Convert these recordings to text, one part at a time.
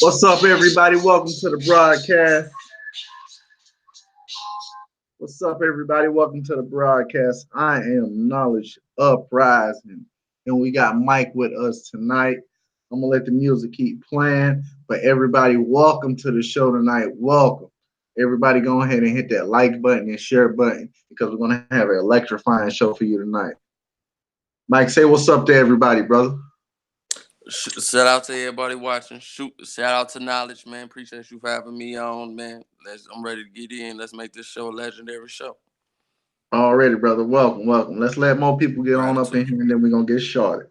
What's up, everybody? Welcome to the broadcast. What's up, everybody? Welcome to the broadcast. I am Knowledge Uprising, and we got Mike with us tonight. I'm gonna let the music keep playing, but everybody, welcome to the show tonight. Welcome. Everybody, go ahead and hit that like button and share button because we're gonna have an electrifying show for you tonight. Mike, say what's up to everybody, brother. Shout out to everybody watching. Shout out to Knowledge, man. Appreciate you for having me on, man. I'm ready to get in. Let's make this show a legendary show. Already, brother. Welcome, welcome. Let's let more people get on up in here, and then we're gonna get started.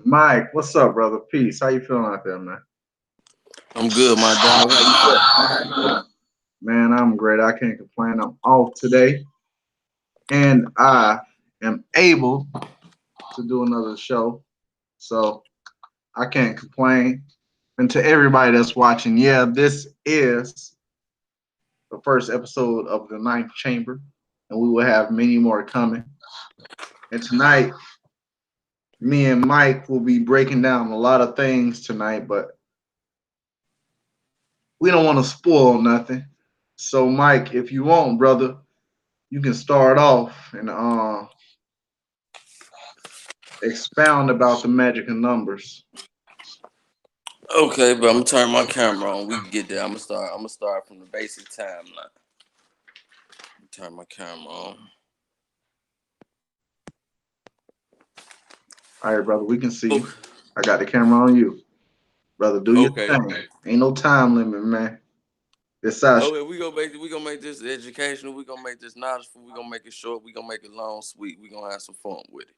Mike, what's up, brother? Peace. How you feeling out there, man? I'm good, my dog. How you feel? Man, I'm great. I can't complain. I'm off today, and I am able to do another show, so I can't complain. And to everybody that's watching, yeah, this is the first episode of the Ninth Chamber, and we will have many more coming. And tonight, me and Mike will be breaking down a lot of things tonight, but we don't want to spoil nothing. So, Mike, if you want, brother, you can start off and expound about the magic of numbers. Okay, but I'm gonna turn my camera on. We can get there. I'm gonna start. I'm gonna start from the basic timeline. Turn my camera on. All right, brother, we can see you. Okay. I got the camera on you, brother. Do your Okay. thing. Ain't no time limit, man. It's our Okay. We gonna make this educational. We gonna make this knowledgeable. We gonna make it short. We gonna make it long, sweet. We gonna have some fun with it.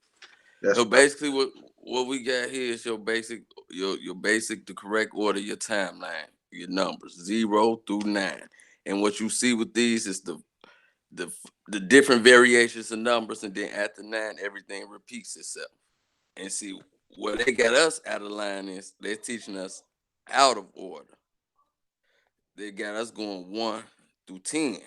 That's So right. basically, what we got here is your basic the correct order, your timeline, your numbers 0 through 9, and what you see with these is the the different variations of numbers, and then after 9, everything repeats itself. And see where they got us out of line is they're teaching us out of order. They got us going 1 through 10.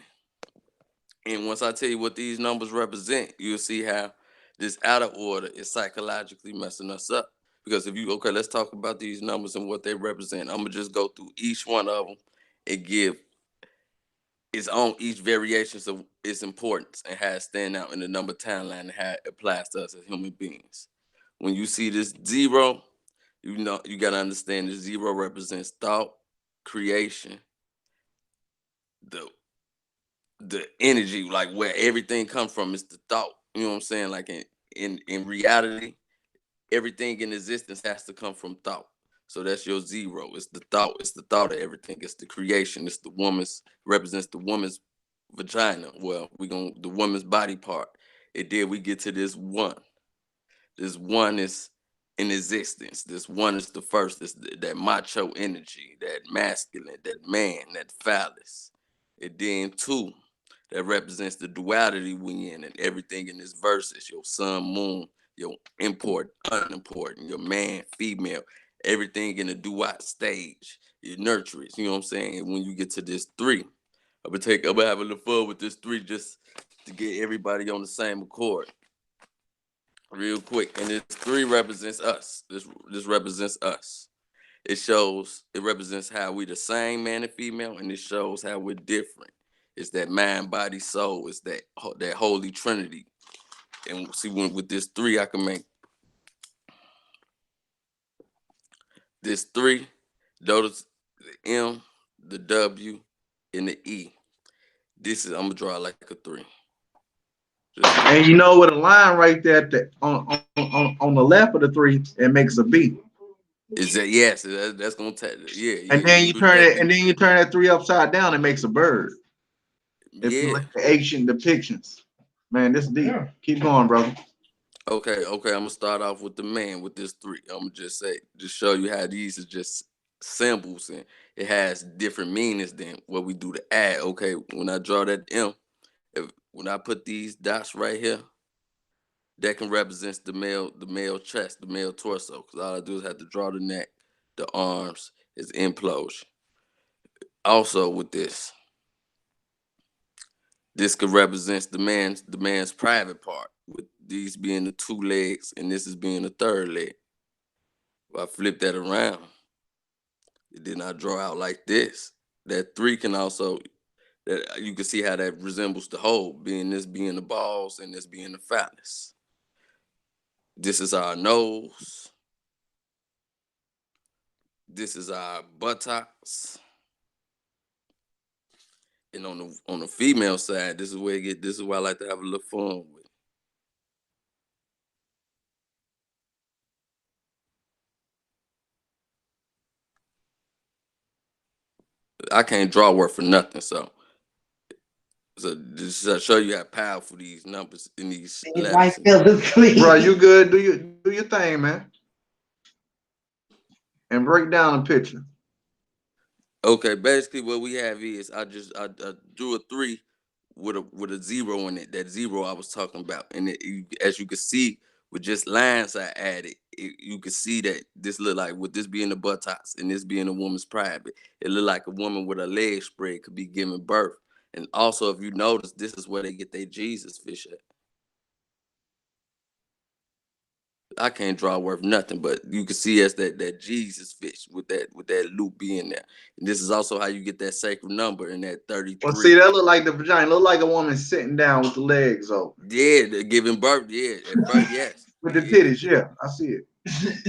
And once I tell you what these numbers represent, you'll see how this out of order is psychologically messing us up. Because if you okay, let's talk about these numbers and what they represent. I'm gonna just go through each one of them and give its own each variations of its importance and how it stand out in the number timeline and how it applies to us as human beings. When you see this 0, you know you gotta understand the 0 represents thought, creation, the the energy, like where everything comes from is the thought. You know what I'm saying? Like in reality, everything in existence has to come from thought. So that's your 0. It's the thought. It's the thought of everything. It's the creation. It's the woman's represents the woman's vagina. Well, we gonna the woman's body part. And then we get to this 1. This 1 is in existence. This 1 is the first. This that macho energy, that masculine, that man, that phallus. And then 2 that represents the duality we in, and everything in this verse is your sun, moon, your import, unimportant, your man, female, everything in the duat stage, your nurturers. You know what I'm saying? And when you get to this 3, I'm gonna have a little fun with this 3 just to get everybody on the same accord real quick. And this 3 represents us. This represents us. It represents how we the same man and female, and it shows how we're different. It's that mind, body, soul. It's that holy trinity. And see, when with this 3, I can make this 3, notice the M, the W, and the E. This is I'm gonna draw like a 3. And you know, with a line right there on the left of the 3, it makes a B. Is that yes? That's gonna take And when then you you do turn that. it, and then you turn that 3 upside down, it makes a bird. If you Yeah. look at the ancient depictions, man, this is deep. Yeah. Keep going, brother. Okay. I'm gonna start off with the man with this 3. I'm gonna just show you how these are just symbols and it has different meanings than what we do to add. Okay, when I draw that M, when I put these dots right here, that can represent the male chest, the male torso. Because all I do is have to draw the neck, the arms, is implosion. Also with this could represent the man's private part, with these being the 2 legs and this is being the 3rd leg. If I flip that around, then I draw out like this. That 3 can also that you can see how that resembles the whole, being the balls and this being the phallus. This is our nose. This is our buttocks. And on the female side, this is where it get. This is why I like to have a little fun with. I can't draw work for nothing, so just to show you how powerful these numbers in these letters. Bro, you good? Do your thing, man. and break down the picture. Okay, basically what we have is I drew a 3 with a 0 in it. That 0 I was talking about, and as you can see with just lines I added, you can see that this look like, with this being the buttocks and this being a woman's private, it look like a woman with her legs spread could be giving birth. And also, if you notice, this is where they get their Jesus fish at. I can't draw worth nothing, but you can see as that Jesus fish with that loop being there. And this is also how you get that sacred number in that Well, 33. see, that look like the vagina. Look like a woman sitting down with the legs open. Yeah, they're giving birth. Yeah, at birth, yes. With the Yeah, titties, yeah, I see it.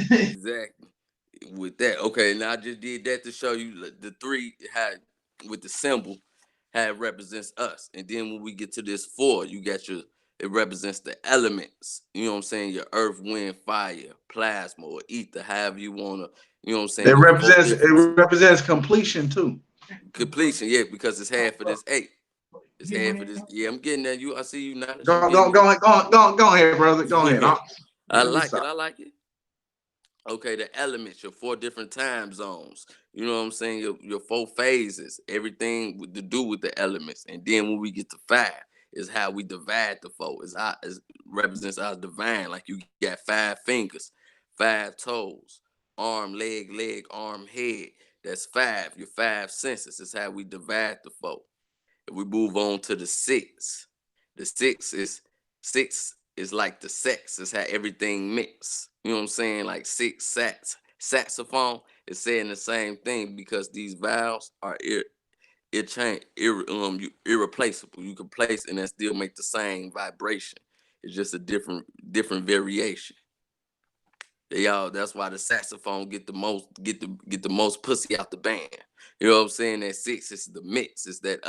exactly. With that, okay. Now I just did that to show you the 3 had with the symbol how it represents us, and then when we get to this 4, you got it represents the elements. You know what I'm saying? Your earth, wind, fire, plasma, or ether, however you wanna. You know what I'm saying? Your 4 It different represents completion too. completion. Yeah, because it's half of this 8. It's half of this. Yeah, I'm getting at you. I see you now. You Go, getting go, go, go, go, go ahead, brother. Go ahead. it. I Let me like it. stop. I like it. Okay, the elements, your 4 different time zones. You know what I'm saying? Your 4 phases, everything to do with the elements. And then when we get to 5, is how we divide the 4. It represents our divine. Like you got 5 fingers, 5 toes, arm, leg, arm, head. That's 5. Your 5 senses is how we divide the 4. If we move on to the 6 is like the sex. It's how everything mix. You know what I'm saying? Like 6 saxophone is saying the same thing because these vowels are irreplaceable. You can place and still make the same vibration. It's just a different variation. That's why the saxophone get the most pussy out the band. You know what I'm saying? That 6 is the mix. It's that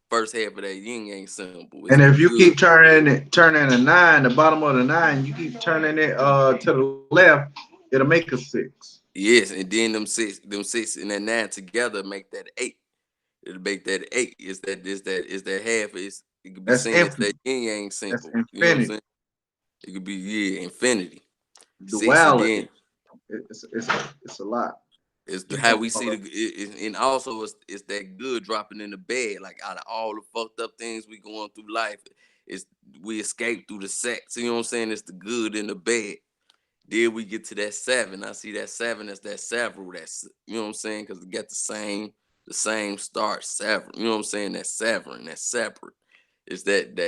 first half of that yin yang symbol. It's And the if you good. keep turning a 9, the bottom of the 9, you keep turning it to the left, it'll make a 6. Yes, and then them six and that 9 together make that 8. It'll make that 8. Is that half? It could be That's saying it's that infinite. yin yang That's symbol. You know what I'm infinity. saying? It could be, yeah, infinity. 6, and then Duality. It's a lot. it's Keep how going, we see brother. and also it's that good dropping in the bed. Like out of all the fucked up things we going through life, it's we escape through the sex. You know what I'm saying? It's the good in the bed. Then we get to that 7. I see that 7 as that several. That's, you know what I'm saying? Because it got the same start, several. You know what I'm saying? That severing, that separate. It's that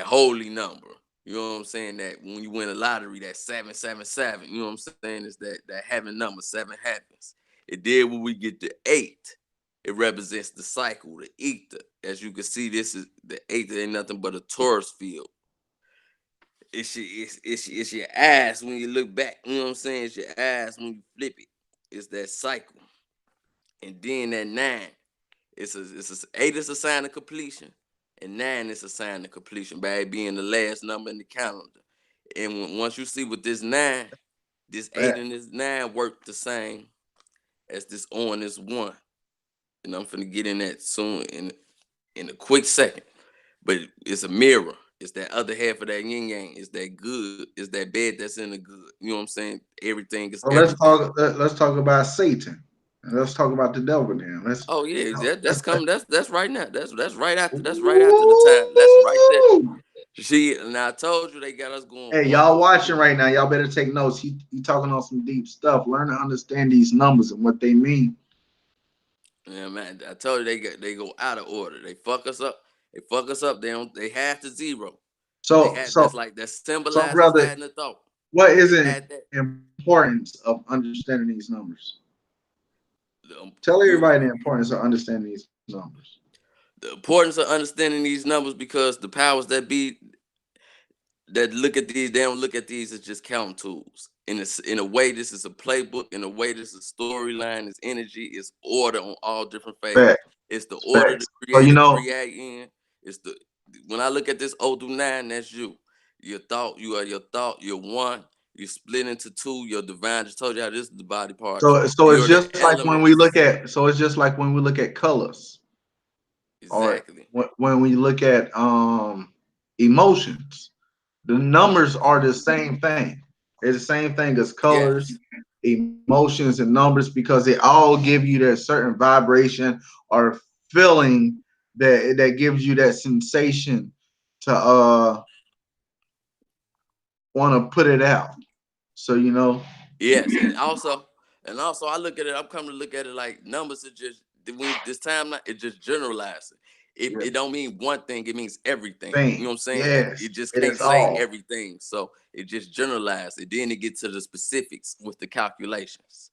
holy number. You know what I'm saying? That when you win a lottery, that 777. You know what I'm saying? It's that heaven number, 7 happens. And then when we get to 8, it represents the cycle, the ether. As you can see, this is the 8th ain't nothing but a Taurus field. It's your ass when you look back. You know what I'm saying? It's your ass when you flip it. It's that cycle. And then that 9, it's 8 is a sign of completion, and 9 is a sign of completion by it being the last number in the calendar. And once you see with this 9, this 8 Fact. and this 9 work the same as this on this 1. And I'm finna get in that soon in a quick second. But it's a mirror. It's that other half of that yin yang. It's that good. It's that bed that's in the good. You know what I'm saying? Everything is So everything. let's talk about Satan. And let's talk about the devil now. Oh yeah, that's Let's coming. That's right now. That's right after. That's right after the time. That's right there. Woo! See, and I told you they got us going Hey, one y'all through. watching right now, y'all better take notes. He talking on some deep stuff. Learn to understand these numbers and what they mean. Yeah, man. I told you they go out of order. They fuck us up. They fuck us up. They have to 0. They So had so that's like that so symbolizes brother, having a thought. what is They the had that. importance of understanding these numbers? Tell You everybody the importance of understanding these numbers. the importance of understanding these numbers because the powers that be that look at these, they don't look at these as just counting tools. In a way, this is a playbook. In a way, this is storyline. It's energy. It's order on all different phases. Fact, It's the order the facts. So you creator know, create in. It's the when I look at this 0 through 9, that's you. Your thought. You are your thought. You're one. You split into 2. Your divine. Just told you how this is the body parts. so it's You're the just like when we look elements. at so it's just like when we look at colors, or Exactly. when we look at emotions. The numbers are the same thing. They're the same thing as colors. Yes. emotions and numbers because they all give you that certain vibration or feeling that gives you that sensation to want to put it out. So Yes, and also I look at it. I'm coming to look at it like numbers are just when this time it just generalizing. It don't mean one thing. It means everything. You know what I'm things. saying? It Yes, just it can't is say all. everything. So it just generalized. And then it gets to the specifics with the calculations.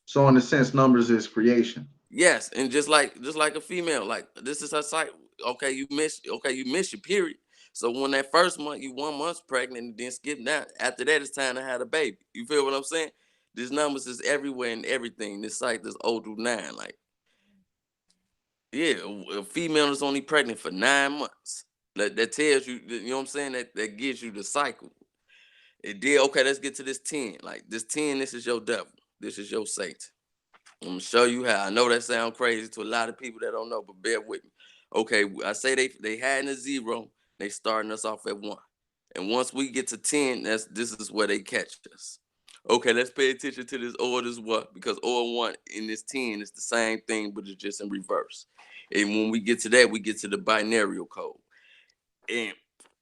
So in a sense, numbers is creation. Yes, and just like a female, like this is her cycle. Okay, you miss your period. So when that first month you 1 month pregnant and then skip down, after that it's time to have a baby. You feel what I'm saying? These numbers is everywhere and everything. This cycle is 0 through 9. Like, yeah, a female is only pregnant for 9 months. That tells you, you know what I'm saying? That gives you the cycle. It did. Okay, let's get to this 10. Like this 10, this is your devil. This is your Satan. I'm gonna show you how. I know that sounds crazy to a lot of people that don't know, but bear with me. Okay, I say they had in a 0, they starting us off at 1. And once we get to 10, this is where they catch us. Okay, let's pay attention to this order as well, because order 1 in this 10 is the same thing, but it's just in reverse. And when we get to that, we get to the binary code. And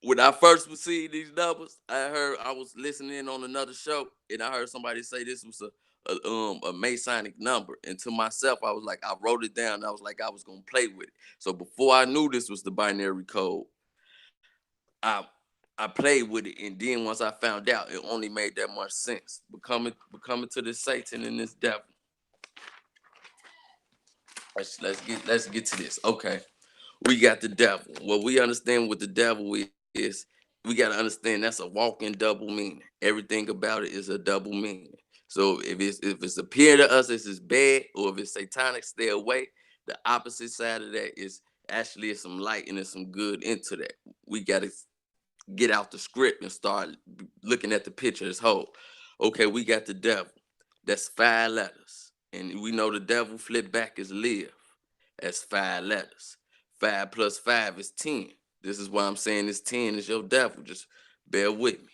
when I first was seeing these numbers, I was listening on another show, and I heard somebody say this was a Masonic number. And to myself, I was like, I wrote it down. I was like, I was gonna play with it. So before I knew this was the binary code, I I played with it, and then once I found out, it only made that much sense. Becoming to this Satan and this devil. Let's get to this. Okay, we got the devil. What we understand what the devil is, we got to understand that's a walking double meaning. Everything about it is a double meaning. So if it's appearing to us as it's bad, or if it's satanic, stay away. The opposite side of that is actually some light and there's some good into that. We got to get out the script and start looking at the picture as whole. Okay, we got the devil. That's 5 letters. And we know the devil flip back is live. That's 5 letters. 5 plus 5 is 10. This is why I'm saying this 10 is your devil. Just bear with me.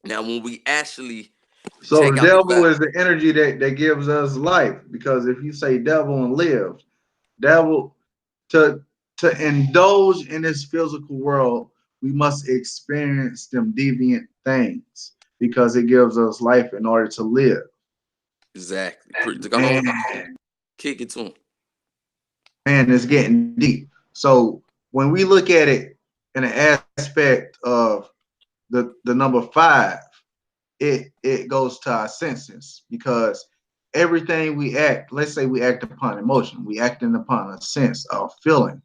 Now, when we actually So take the out the devil fact, is the energy that gives us life. Because if you say devil and live, devil to indulge in this physical world, we must experience them deviant things because it gives us life in order to live. exactly. Go ahead, Man, kick it to him. man, it's getting deep. So when we look at it in an aspect of the number 5, it goes to our senses because everything we act, let's say we act upon emotion, we acting upon a sense of feeling,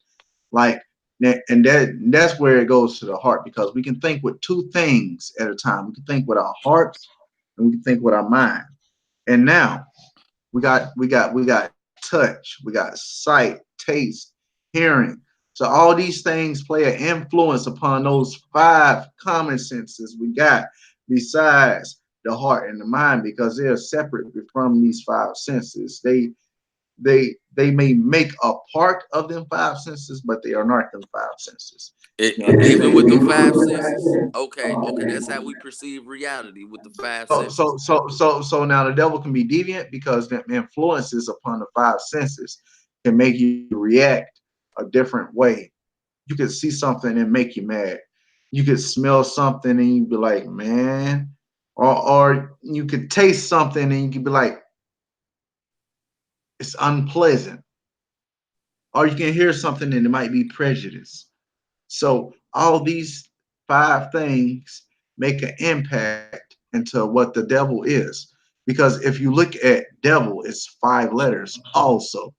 like and that's where it goes to the heart because we can think with two things at a time. We can think with our hearts and we can think with our mind. And now we got touch, we got sight, taste, hearing. So all these things play an influence upon those 5 common senses we got besides the heart and the mind because they're separate from these 5 senses. They may make a part of them 5 senses, but they are not them 5 senses. You Even with them five understand? senses, okay, that's how we perceive reality with the five So senses. now the devil can be deviant because the influences upon the 5 senses can make you react a different way. You could see something and make you mad. You could smell something and you'd be like, man, or you could taste something and you could be like, it's unpleasant. Or you can hear something and it might be prejudice. So all these 5 things make an impact into what the devil is. Because if you look at devil, it's 5 letters also.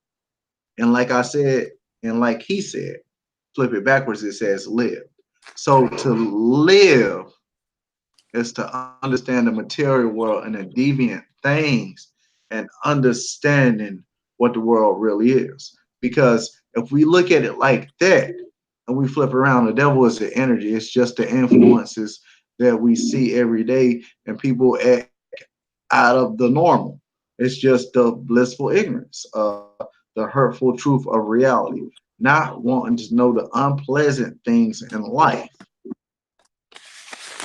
And like I said, and like he said, flip it backwards, it says live. So to live is to understand the material world and the deviant things and understanding what the world really is. Because if we look at it like that and we flip around, the devil is the energy, it's just the influences that we see every day, and people act out of the normal. It's just the blissful ignorance, the hurtful truth of reality, not wanting to know the unpleasant things in life.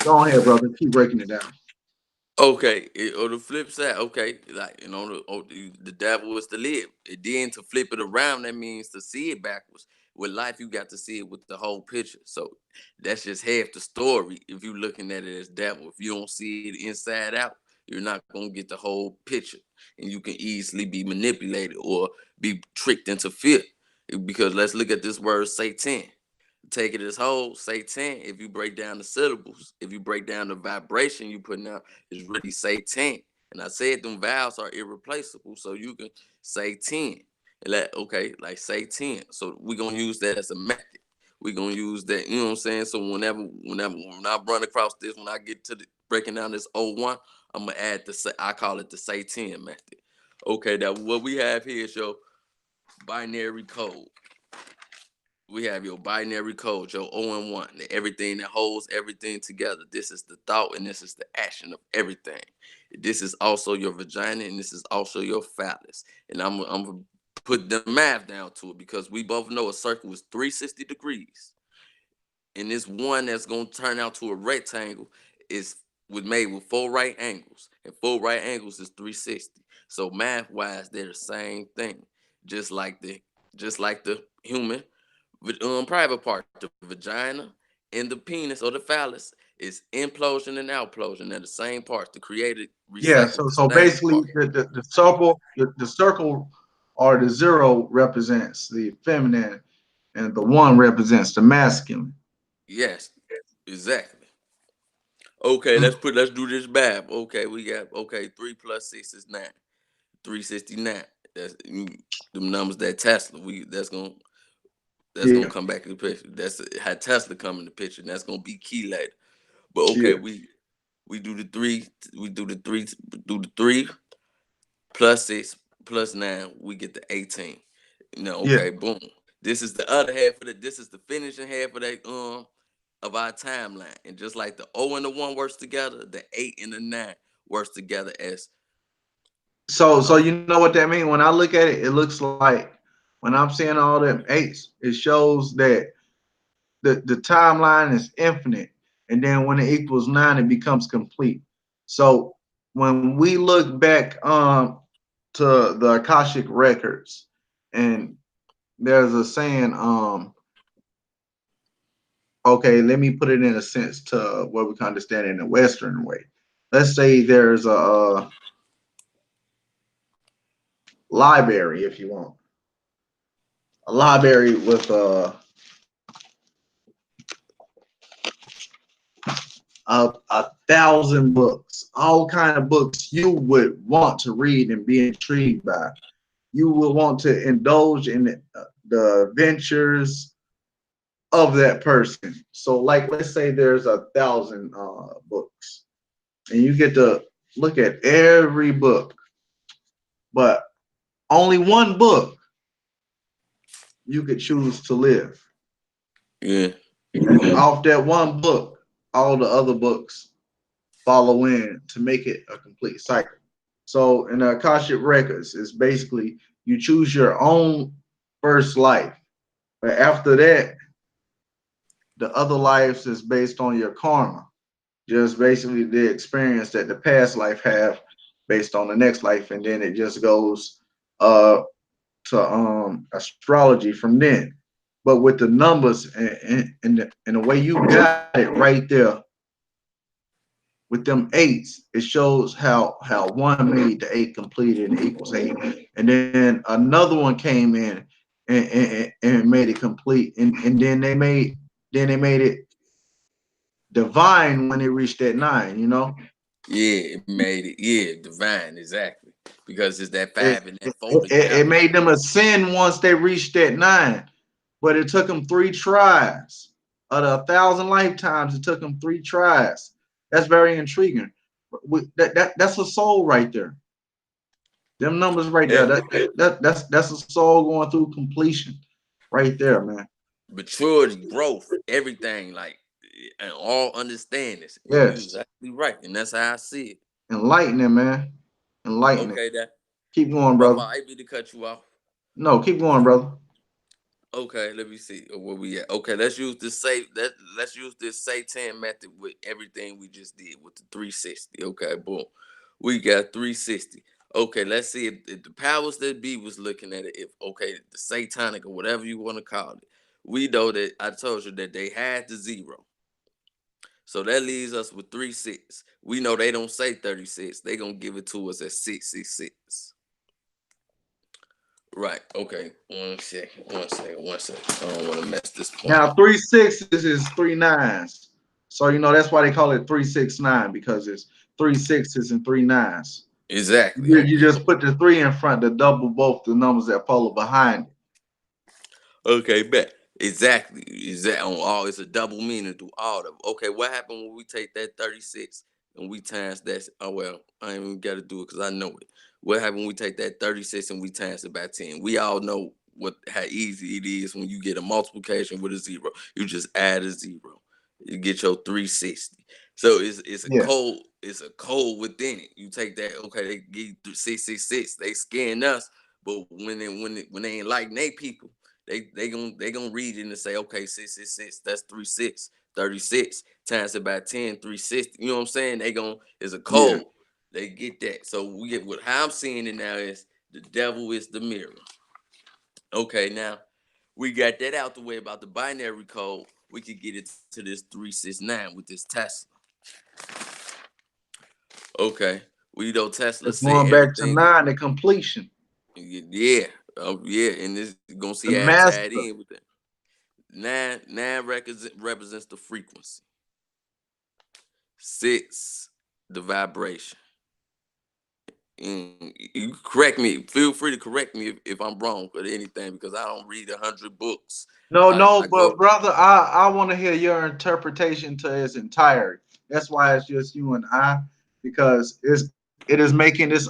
Go ahead, brother. Keep breaking it down. Okay, or the flip side, okay, like the devil is the lid. And then to flip it around, that means to see it backwards. With life, you got to see it with the whole picture. So that's just half the story. If you're looking at it as devil, if you don't see it inside out, you're not gonna get the whole picture, and you can easily be manipulated or be tricked into fear. Because let's look at this word Satan. Take it as whole, Satan. If you break down the syllables, if you break down the vibration you putting out, is really Satan. And I said them vowels are irreplaceable, so you can say 10. Okay, like say 10. So we're gonna use that as a method. We're gonna use that, you know what I'm saying? So whenever when I run across this, when I get to the breaking down this O1, I'm gonna add I call it the say 10 method. Okay, that what we have here is your binary code. We have your binary code, your O and 1, everything that holds everything together. This is the thought and this is the action of everything. This is also your vagina and this is also your phallus. And I'm gonna put the math down to it because we both know a circle is 360 degrees. And this one that's gonna turn out to a rectangle is made with four right angles. And four right angles is 360. So math wise, they're the same thing. Just like the just like the human private part, the vagina and the penis or the phallus is implosion and outplosion. They're the same parts. The creator Yeah, recycled so the so same basically part. the circle or the zero represents the feminine and the one represents the masculine. Yes, exactly. Okay, let's do this math. Okay, we got 3 plus 6 is 9. 369. Them numbers that Tesla. That's gonna Yeah, come back in the picture. That's how Tesla come in the picture, and that's gonna be key later. But okay, yeah, we do the three, do the 3 plus 6 plus 9, we get the 18. Now, yeah. okay, boom. This is the other half of this is the finishing half of that of our timeline. And just like the O and the 1 works together, the 8 and the 9 works together as So uh you know what that means? When I look at it, it looks like when I'm seeing all them eights, it shows that the timeline is infinite, and then when it equals 9, it becomes complete. So when we look back to the Akashic records, and there's a saying, okay, let me put it in a sense to what we can understand in a Western way. Let's say there's a library, if you want, a library with a thousand books, all kind of books you would want to read and be intrigued by. You will want to indulge in the adventures of that person. So, like, let's say there's 1,000 books, and you get to look at every book, but only one book you could choose to live. yeah. Off that one book, all the other books follow in to make it a complete cycle. So, in the Akashic Records, it's basically you choose your own first life, but after that, the other lives is based on your karma, just basically the experience that the past life have based on the next life, and then it just goes uh to astrology from then. But with the numbers and the way you got it right there with them eights, it shows how one made the eight completed and equals eight, and then another one came in and made it complete, and then they made it divine when it reached that nine. You know, Yeah, it made it. Yeah, divine, exactly. Because it's that it, 5 and that it, 4 it together. made them ascend once they reached that nine, but it took them three tries. Out of 1,000 lifetimes, it took them three tries. That's very intriguing. That's a soul right there. Them numbers right there. Yeah. That's a soul going through completion, right there, man. Maturity, growth, everything, like and all understandings. You Yes, exactly right. And that's how I see it. enlightening, man. Enlightening. Okay, that Keep going, brother, brother. I be to cut you off. No, keep going, brother. Okay, let me see where we at. Okay, let's use this Satan method with everything we just did with the 360. Okay, boom. We got 360. Okay, let's see if the powers that be was looking at it, if okay, the satanic or whatever you want to call it. We know that I told you that they had the zero. So that leaves us with 3 6. We know they don't say 36. They gonna give it to us at 666. Right. Okay. 1 second. 1 second. 1 second. I don't want to mess this point Now up. 3 6s is 3 9s. So you know that's why they call it 369 because it's 3 6s and 3 9s. Exactly. You Okay. just put the three in front to double both the numbers that follow behind it. Okay. Bet. Exactly. Exactly. On all, it's a double meaning through all of them. Okay. What happened when we take that 36 and we times that? Oh well, I ain't even got to do it because I know it. What happened when we take that 36 and we times it by 10? We all know how easy it is when you get a multiplication with a zero. You just add a zero. You get your 360. So it's a Yeah, code. It's a code within it. You take that. Okay, they give you 666. They scan us, but when they ain't like they people, they gonna read it and say, okay, 666. That's 36. 36 times it by 10, 360. You know what I'm saying? They gonna is a yeah. code. They get that. So we get what how I'm seeing it now is the devil is the mirror. Okay, now we got that out the way about the binary code. We could get it to this 369 with this Tesla. Okay. We know Tesla It's said going back to everything. 9, the completion, Yeah. Yeah. And this you're gonna see the how it tied master. in with that. Nine represents the frequency. Six, the vibration. And you correct me. Feel free to correct me if I'm wrong with anything because I don't read 100 books. No, no, I but go brother, I want to hear your interpretation to its entirety. That's why it's just you and I, because it is making this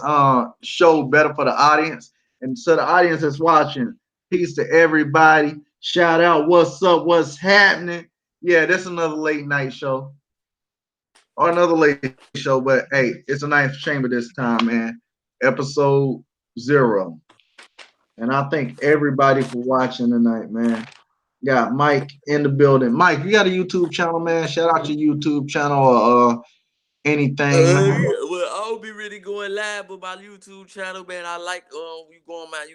show better for the audience. And so the audience is watching. Peace to everybody. Shout out, what's up, what's happening? Yeah, this is another late night show. Or another late show, but hey, it's a nice chamber this time, man. Episode 0. And I thank everybody for watching tonight, man. Got Mike in the building. Mike, you got a YouTube channel, man? Shout out your YouTube channel or anything, man. Yeah, well, I'll be really going live with my YouTube channel, man. I like you go on my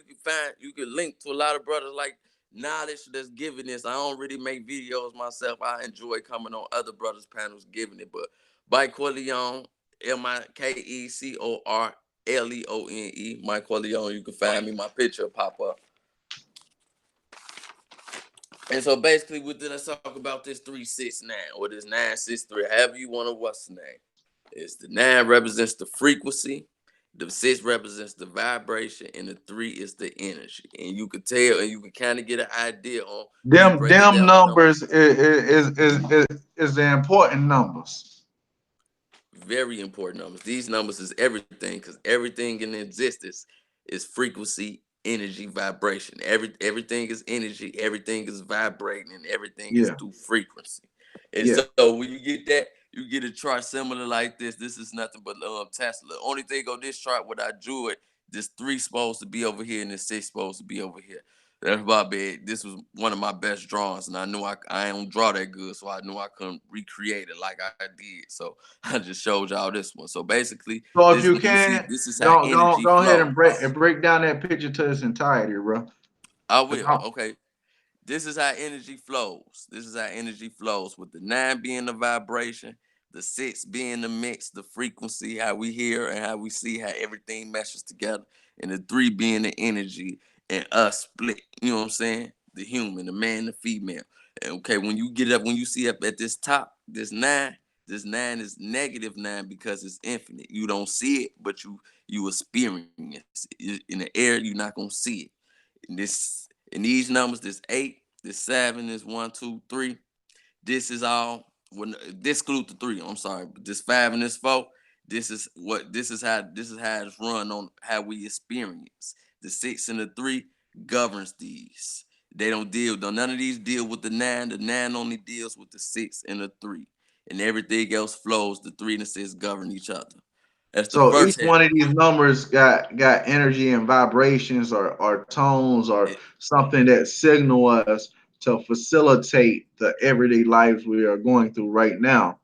you can link to a lot of brothers like knowledge that's giving this. I don't really make videos myself. I enjoy coming on other brothers' panels giving it. But Mike Corleone, MikeCorleone, Mike Corleone, you can find me, my picture pop up. And so basically, let's talk about this 369 or this 963, however you want to what's the name. It's the 9 represents the frequency, the 6 represents the vibration, and the 3 is the energy. And you could tell, and you can kind of get an idea on when you break it Them down. numbers is the important numbers. Very important numbers. These numbers is everything because everything in existence is frequency, energy, vibration. Everything is energy, everything is vibrating, and everything is Yeah, through frequency. And yeah. so when you get that, you get a chart similar like this. This is nothing but Tesla. Only thing on this chart, what I drew it, this 3 supposed to be over here and this 6 supposed to be over here. That's my bad. This was one of my best drawings, and I knew I don't draw that good, so I knew I couldn't recreate it like I did. So I just showed y'all this one. So basically, So if this you you see, can, this is how energy go ahead flows. and break down that picture to its entirety, bro. I will. Okay. This is how energy flows. This is how energy flows with the 9 being the vibration, the 6 being the mix, the frequency, how we hear and how we see how everything meshes together, and the 3 being the energy and us split. You know what I'm saying? The human, the man, the female. And okay, when you get up, when you see up at this top, this 9 is -9 because it's infinite. You don't see it, but you experience it. In the air, you're not gonna see it. And this in these numbers, this 8, this 7, this 1, 2, 3. This is all when exclude the 3. I'm sorry, but this 5 and this 4. This is how it's run on how we experience. The 6 and the 3 governs these. They don't deal. None of these deal with the 9. The 9 only deals with the 6 and the 3, and everything else flows. The 3 and the 6 govern each other. That's the So each first one heaven. of these numbers got energy and vibrations or tones or It, something that signal us to facilitate the everyday lives we are going through right now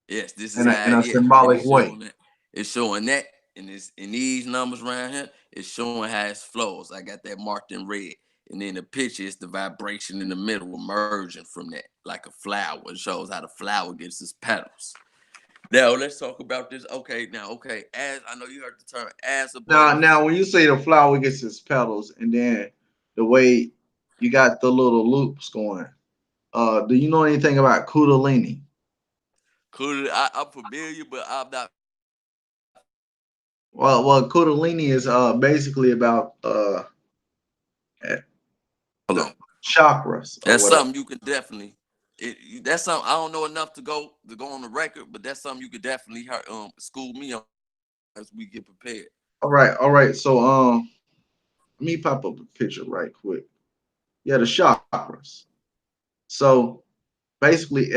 yes, this is in how in it a is, and symbolic way. it's showing that, and it's in these numbers around here. It's showing how it flows. I got that marked in red, and then the picture is the vibration in the middle emerging from that, like a flower. It shows how the flower gets its petals. Now let's talk about this. Okay, now as I know you heard the term as Now abundance. when you say the flower gets its petals and then the way you got the little loops going, do you know anything about Kundalini? Could I'm familiar, but I'm not. Well, Kundalini is basically about Hold the on. chakras or That's whatever. something you can definitely. That's something I don't know enough to go on the record, but that's something you could definitely school me on as we get prepared. All right. So let me pop up a picture right quick. Yeah, the chakras. So basically,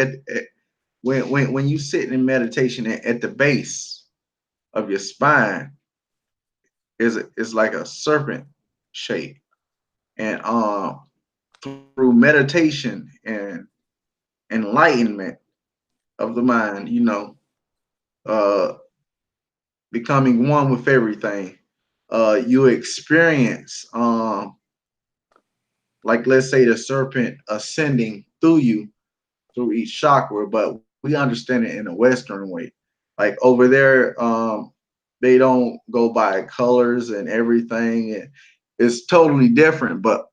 when you sit in meditation at the base of your spine is like a serpent shape, and through meditation and enlightenment of the mind, uh, becoming one with everything, you experience like let's say the serpent ascending through you through each chakra, but we understand it in a Western way. Like over there, they don't go by colors and everything. It's totally different, but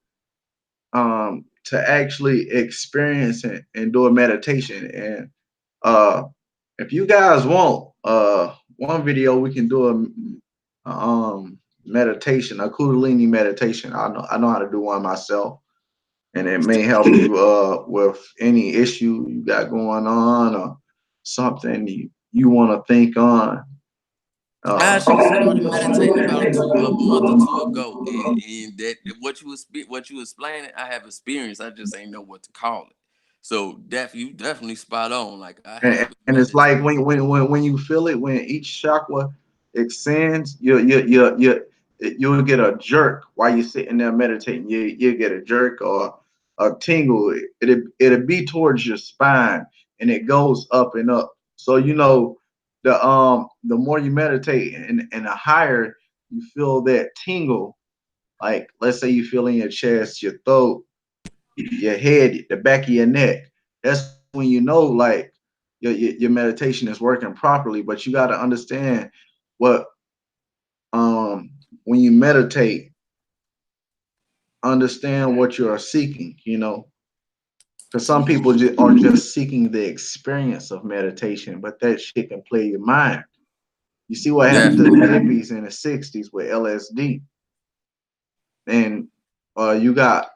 to actually experience it and do a meditation. And if you guys want one video, we can do a meditation, a Kundalini meditation. I know how to do one myself, and it may help you with any issue you got going on or something you want to think on. I Uh, actually started meditating about a month or two ago, and that what you explaining, I have experience. I just ain't know what to call it. So you definitely spot on. Like I have been and it's meditating. like when you feel it, when each chakra extends, you'll get a jerk while you're sitting there meditating. You get a jerk or a tingle. It'll be towards your spine, and it goes up and up. So the more you meditate and the higher you feel that tingle. Like let's say you feel in your chest, your throat, your head, the back of your neck. That's when you know like your meditation is working properly. But you got to understand what when you meditate, understand what you are seeking. Because some people are just seeking the experience of meditation, but that shit can play your mind. You see what happened to the Definitely. hippies in the '60s with LSD, and you got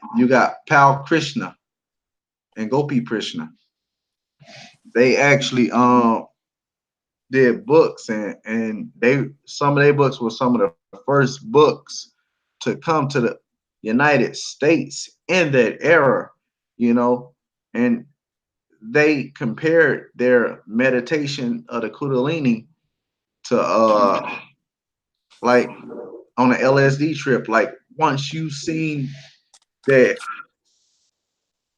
Pal Krishna and Gopi Krishna. They actually did books, and they some of their books were some of the first books to come to the United States in that era, you know, and they compared their meditation of the Kundalini to like on an LSD trip. Like once you seen that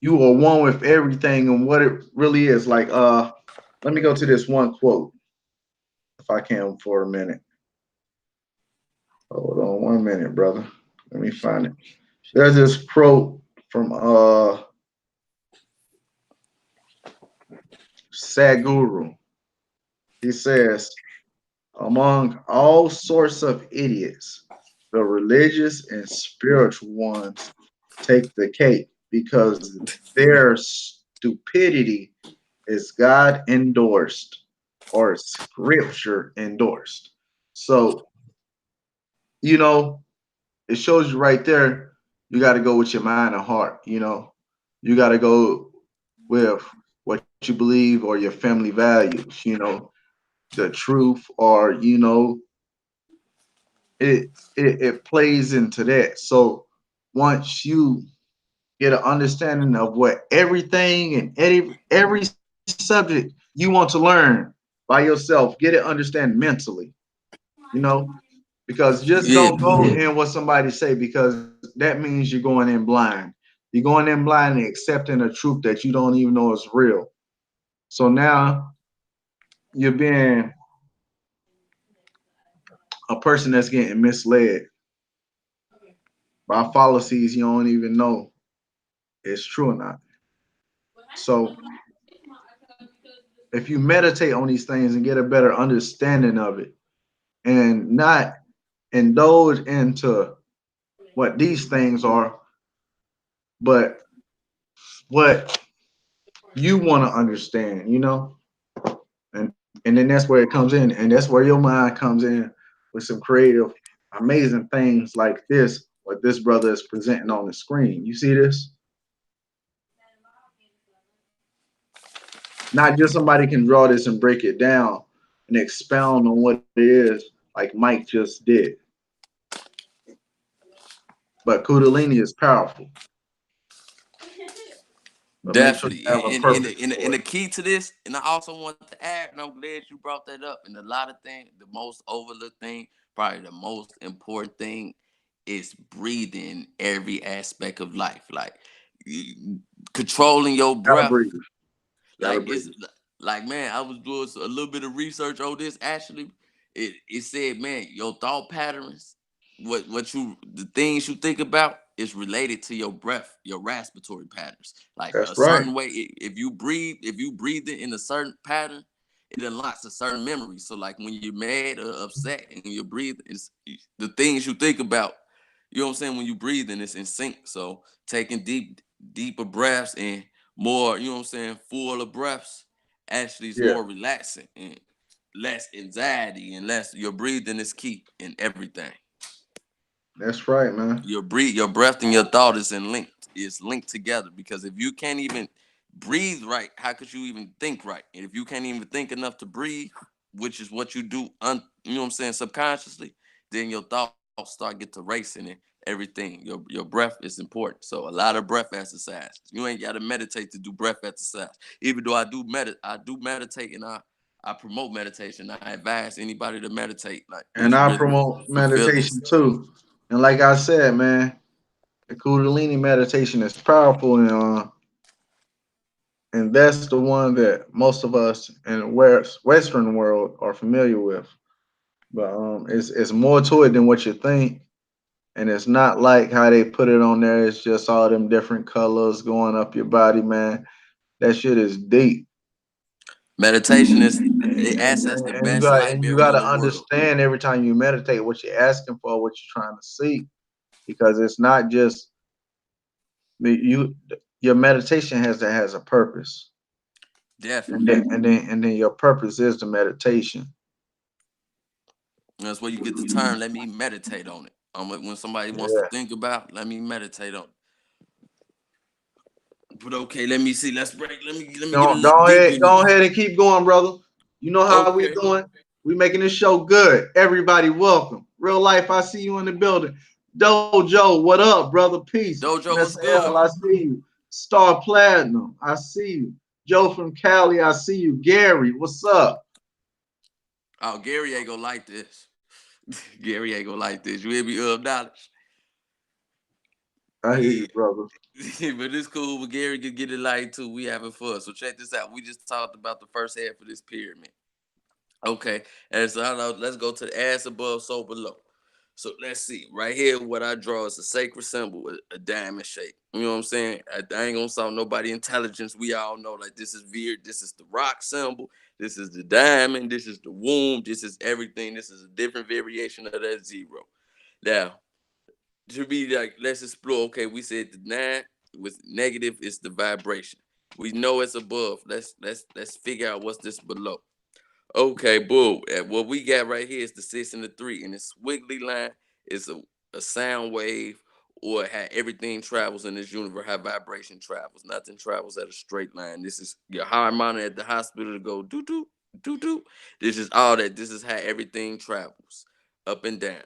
you are one with everything and what it really is, like let me go to this one quote if I can for a minute. Hold on 1 minute, brother. Let me find it. There's this quote from Sadhguru. He says, among all sorts of idiots, the religious and spiritual ones take the cake because their stupidity is God endorsed or scripture endorsed. So, you know, it shows you right there, you got to go with your mind and heart. You got to go with what you believe or your family values, the truth, or it plays into that. So once you get an understanding of what everything and every subject you want to learn by yourself, get it understand mentally. you know, because just Yeah, don't go in what somebody say because that means you're going in blind. You're going in blind and accepting a truth that you don't even know is real. So now you're being a person that's getting misled by fallacies you don't even know is true or not. So if you meditate on these things and get a better understanding of it and not indulge into what these things are, but what you want to understand, and then that's where it comes in, and that's where your mind comes in with some creative, amazing things like this, what this brother is presenting on the screen. You see this? Not just somebody can draw this and break it down and expound on what it is, like Mike just did. But Kundalini is powerful, but make sure you definitely. have a And, purpose and, and, for and it. the key to this, and I also want to add, and I'm glad you brought that up. And a lot of things, the most overlooked thing, probably the most important thing, is breathing every aspect of life. Like controlling your Gotta breath. breathe. Gotta Like breathe. it's like, man, I was doing a little bit of research on this. Actually, it said, man, your thought patterns, what you the things you think about is related to your breath, your respiratory patterns. Like That's a right. certain way, if you breathe it in a certain pattern, it unlocks a certain memory. So like when you're mad or upset and you breathe, it's the things you think about. You know what I'm saying? When you breathe and it's in sync. So taking deeper breaths and more, you know what I'm saying, fuller breaths actually is Yeah, more relaxing and less anxiety and less your breathing is key in everything. that's right, man. Your breath and your thought is linked together because if you can't even breathe right, how could you even think right? And if you can't even think enough to breathe, which is what you do you know what I'm saying, subconsciously, then your thoughts start get to racing and everything. Your breath is important. So a lot of breath exercise. You ain't gotta meditate to do breath exercise. Even though I do meditate and I promote meditation. I advise anybody to meditate. Like And it's I really promote fulfilling. meditation too. And like I said, man, the Kundalini meditation is powerful, and that's the one that most of us in the Western world are familiar with. But it's more to it than what you think, and it's not like how they put it on there. It's just all them different colors going up your body, man. That shit is deep. Meditation is it access the And best you library got in to the world. understand every time you meditate what you're asking for, what you're trying to seek, because it's not just you. Your meditation has a purpose, and Definitely. then your purpose is the meditation. And that's where you get the term, let me meditate on it. When somebody wants to Yeah. think about, let me meditate on it. But okay, let me see. Let's break. Let me get a Don't little go deeper ahead, into go this. ahead and keep going, brother. You know how we Okay. doing. We making this show good. Everybody, welcome. Real life, I see you in the building. Dojo, what up, brother? Peace. Dojo, Miss what's L, good? I see you. Star Platinum, I see you. Joe from Cali, I see you. Gary, what's up? Oh, Gary ain't gonna like this. Gary ain't gonna like this. You hear me, knowledge? I hear Yeah. you, brother. But it's cool. But Gary could get it light too. We having fun. So check this out. We just talked about the first half of this pyramid. Okay, and so let's go to the ass above, so below. So let's see. Right here, what I draw is a sacred symbol, a diamond shape. You know what I'm saying? I ain't gonna sound nobody intelligence. We all know like this is weird. This is the rock symbol. This is the diamond. This is the womb. This is everything. This is a different variation of that zero. Now, to be like, let's explore. Okay, we said the nine was negative. It's the vibration. We know it's above. Let's figure out what's this below. Okay, boom. And what we got right here is the 6 and the 3. And this squiggly line is a sound wave or how everything travels in this universe, how vibration travels. Nothing travels at a straight line. This is your harmonic at the hospital to go doo doo, doo doo. This is all that. This is how everything travels up and down.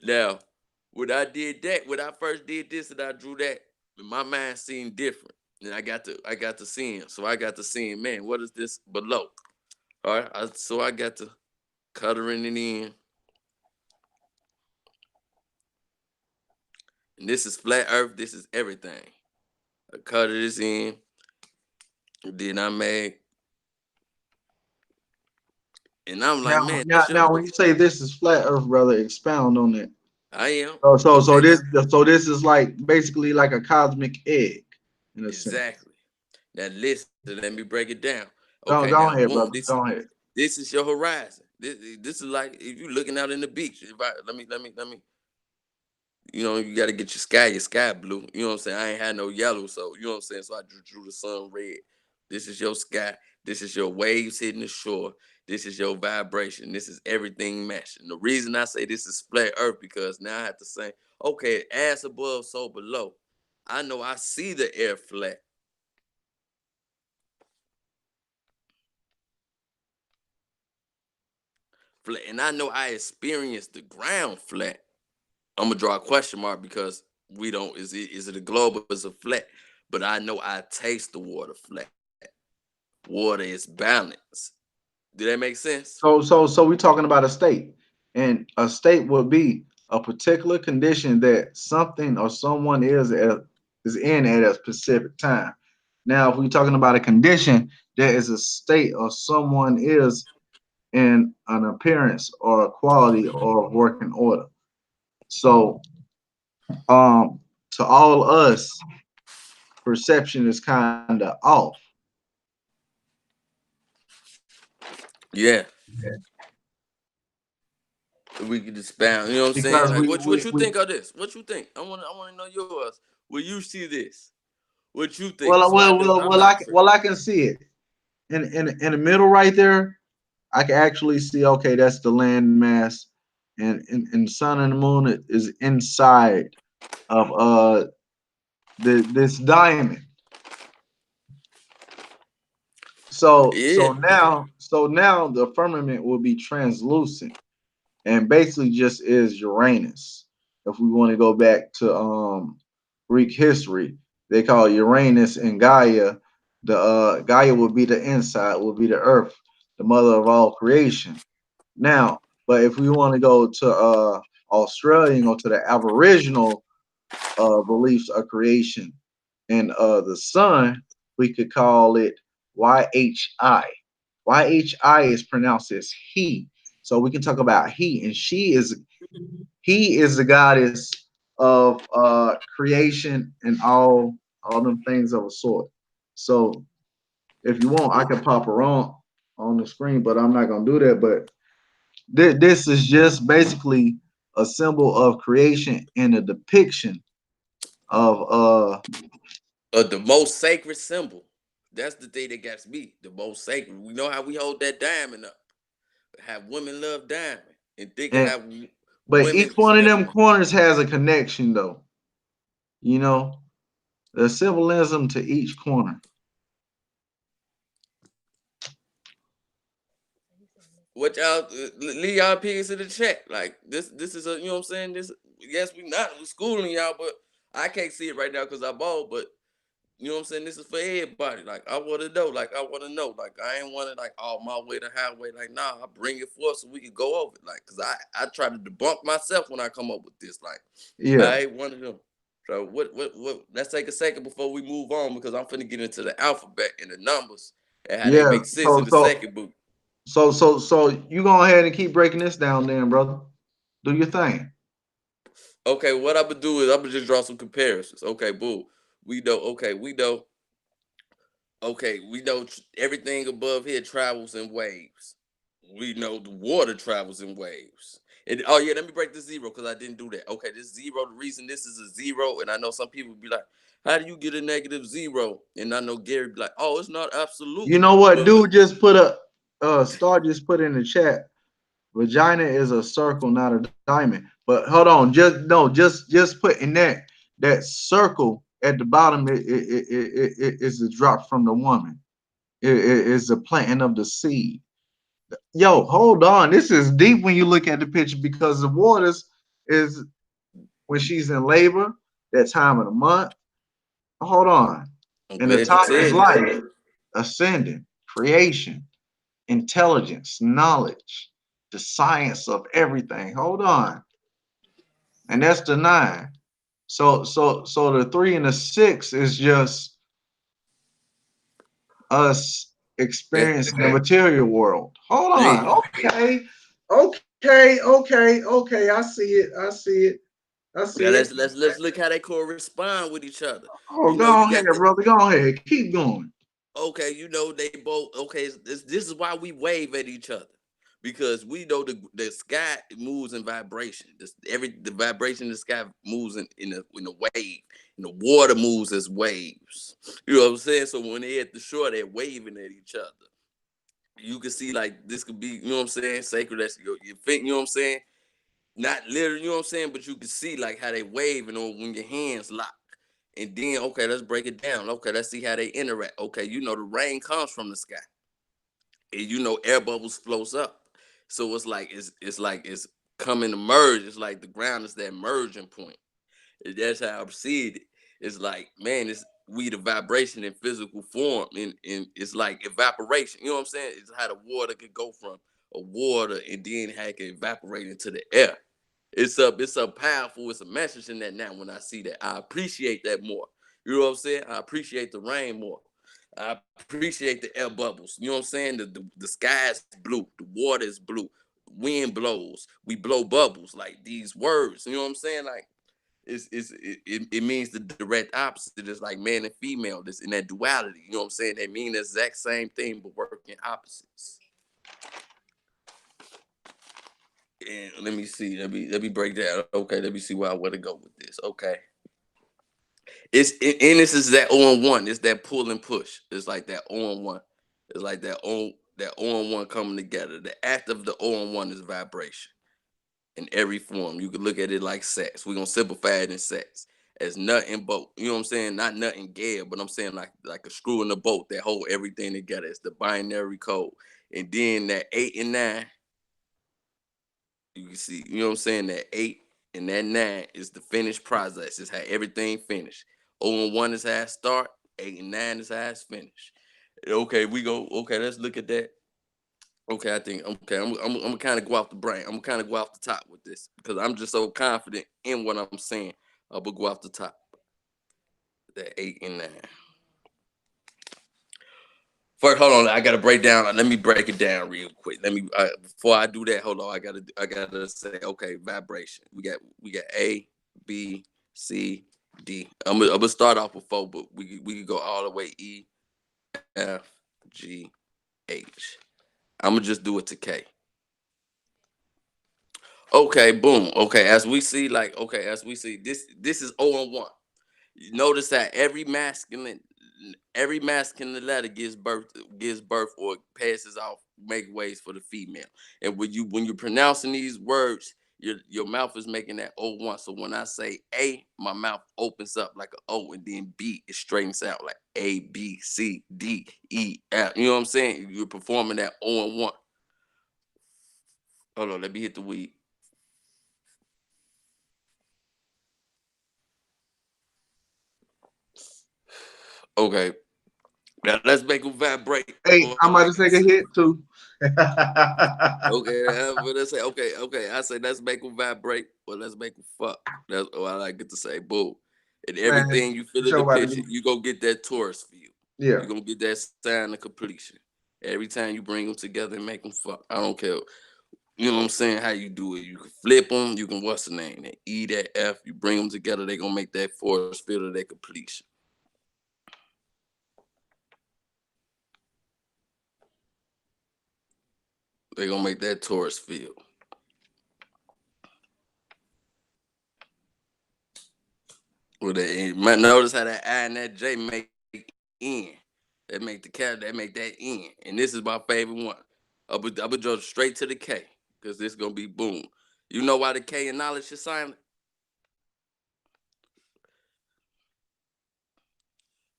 Now, when I first did this and I drew that, my mind seemed different. And I got to seeing. So I got to seeing, man, what is this below? All right, so I got to cuttering it in. And this is flat earth, this is everything. I cut this in, then I made, and I'm like, Now, man, now, this your now, when you say this is flat Earth, brother, expound on it. I am. So Okay, now this is like basically like a cosmic egg in a sense. exactly. Now listen, let me break it down. Okay, now Go boom, ahead, brother. Go ahead. this is your horizon. This is like if you looking out in the beach. If I let me you got to get your sky blue. You know what I'm saying? I ain't had no yellow, so you know what I'm saying. So I drew the sun red. This is your sky. This is your waves hitting the shore. This is your vibration. This is everything meshing. The reason I say this is flat Earth because now I have to say, okay, as above, so below. I know I see the air flat, and I know I experience the ground flat. I'm gonna draw a question mark because we don't. Is it a globe or is it flat? But I know I taste the water flat. Water is balance. Did that make sense? So we're talking about a state, and a state would be a particular condition that something or someone is in at a specific time. Now, if we're talking about a condition, that is a state or someone is in an appearance or a quality or working order. So, to all us, perception is kind of off. Yeah, we could expound. You know what I'm saying? Because Like, what you think of this? What you think? I want to know yours. Will you see this? What you think? So I do. I'm not tripping. I can see it in the middle right there. I can actually see, okay, that's the landmass, and sun and the moon is inside of this diamond. Yeah. So now the firmament will be translucent and basically just is Uranus. If we want to go back to Greek history, they call Uranus and Gaia. The Gaia will be the inside, will be the earth, the mother of all creation. Now, but if we want to go to Australia and go to the Aboriginal beliefs of creation and the sun, we could call it YHI. YHI is pronounced as he. So we can talk about he, and he is the goddess of creation and all them things of a sort. So if you want, I can pop her on the screen, but I'm not gonna do that. But this is just basically a symbol of creation and a depiction of The most sacred symbol. That's the thing that gets me. The most sacred. We know how we hold that diamond up. Have women love diamond and think of and how but women each one of step. them corners has a connection though. You know, the symbolism to each corner. What y'all leave y'all opinions in the chat. Like this is a you know what I'm saying. This yes we not schooling y'all, but I can't see it right now because I'm bald. But you know what I'm saying. This is for everybody. Like I want to know. Like I want to know. Like I ain't want to like all my way to highway. Like nah, I bring it forth so we can go over it. Like cause I try to debunk myself when I come up with this. Like Yeah, I ain't one of them. So what? Let's take a second before we move on because I'm finna get into the alphabet and the numbers and how they yeah. make sense in the So second book. you go ahead and keep breaking this down, then, brother. Do your thing. Okay, what I'm gonna do is I'm gonna just draw some comparisons. Okay, boo. We know. Okay, we know. Okay, we know everything above here travels in waves. We know the water travels in waves. And oh yeah, let me break this zero because I didn't do that. Okay, this zero. The reason this is a zero, and I know some people be like, "How do you get a negative zero?" And I know Gary be like, "Oh, it's not absolute." You know what, But dude? Just put a star. Just put in the chat. Vagina is a circle, not a diamond. But hold on, just no, just put in that circle at the bottom. It is a drop from the woman. It is the planting of the seed. Yo, hold on. This is deep when you look at the picture because the waters is when she's in labor, that time of the month. Hold on. I'm And the glad you top is said it. life, ascending, creation, intelligence, knowledge, the science of everything. Hold on. And that's the nine. So the 3 and the 6 is just us That, experiencing the material world. Hold hey, on. Okay. I see it. I see it. I now see it. let's look how they correspond with each other. Oh, You go know, you ahead, got the brother. Go ahead. Keep going. okay, you know they both okay. This is why we wave at each other because we know the sky moves in vibration. The vibration in the sky moves in a wave, and the water moves as waves. You know what I'm saying? So when they at the shore, they're waving at each other. You can see like this could be, you know what I'm saying, sacred. That's your think, you know what I'm saying? Not literally, you know what I'm saying, but you can see like how they wave and when your hands lock. And then okay, let's break it down. Okay, let's see how they interact. Okay, you know the rain comes from the sky, and you know air bubbles floats up. So it's like it's coming to merge. It's like the ground is that merging point. And that's how I see it. It's like, man, it's we the vibration in physical form, and it's like evaporation. You know what I'm saying? It's how the water could go from a water and then how it can evaporate into the air. It's up powerful. It's a message in that now. When I see that, I appreciate that more. You know what I'm saying? I appreciate the rain more. I appreciate the air bubbles. You know what I'm saying? The sky is blue, the water is blue, wind blows, we blow bubbles like these words. You know what I'm saying? Like it means the direct opposite. It's like man and female. This in that duality. You know what I'm saying? They mean the exact same thing but working opposites. And let me see. Let me break that. Okay, let me see where I want to go with this. Okay. And this is that on one. It's that pull and push. It's like that on one. It's like that on one coming together. The act of the on one is vibration in every form. You can look at it like sex. We're gonna simplify it in sex. As nothing but you know what I'm saying, not nothing gay, but I'm saying like a screw in the boat that hold everything together. It's the binary code. And then that 8 and 9, you can see, you know what I'm saying? That 8 and that 9 is the finished process. It's how everything finished. 0 and 1 is how it start. 8 and 9 is how it's finished. Okay, we go. Okay, let's look at that. Okay, I think okay. I'm gonna kind of go off the brain. I'm gonna kind of go off the top with this because I'm just so confident in what I'm saying. I'm gonna go off the top. That 8 and 9. First, hold on. I gotta break down. Let me break it down real quick. Let me before I do that. Hold on. I gotta say okay. Vibration. We got A, B, C, D. I'm gonna start off with 4, but we can go all the way E, F, G, H. I'm gonna just do it to K. Okay, boom. Okay, as we see, like, okay, as we see, this is 0 and 1. You notice that every masculine letter gives birth or passes off, make ways for the female. And when you're pronouncing these words, your mouth is making that O1. So when I say A, my mouth opens up like an O, and then B, it straightens out like A, B, C, D, E, F. You know what I'm saying? You're performing that O and 1. Hold on, let me hit the weed. Okay. Now let's make them vibrate. Hey, Or I'm about like to I take a said. hit too. Okay, but let's say okay. I say let's make them vibrate, or let's make them fuck. That's what I like to say. Boom, and Man, everything you feel in show the about to picture, be. you gonna get that Taurus for you. Yeah. You gonna get that sign of completion. Every time you bring them together and make them fuck. I don't care. You know what I'm saying? How you do it? You can flip them. You can what's the name? That E, that F. You bring them together. They gonna make that force field of their completion. They gonna make that Taurus field. Well, they might notice how that I and that J make N. That make that N. And this is my favorite one. I'm gonna go straight to the K because this gonna be boom. You know why the K in knowledge is silent?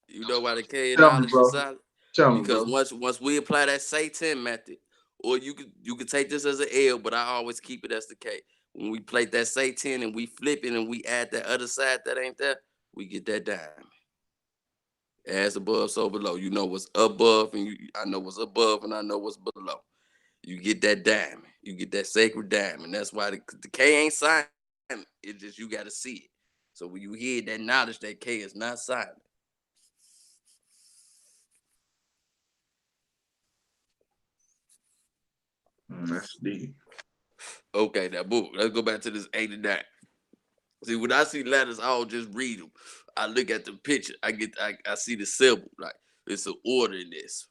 You know why the K in Tell me, knowledge is bro. silent? Tell me, Because bro. once we apply that Satan method, or you could take this as an L, but I always keep it as the K. When we play that Satan and we flip it and we add that other side that ain't there, we get that diamond. As above, so below. You know what's above, and I know what's above, and I know what's below. You get that diamond. You get that sacred diamond. That's why the K ain't silent. It's just you got to see it. So when you hear that knowledge, that K is not silent. That's deep. Okay, now boom. Let's go back to this 89. See, when I see letters, I'll just read them. I look at the picture. I see the symbol. Like it's an order in this.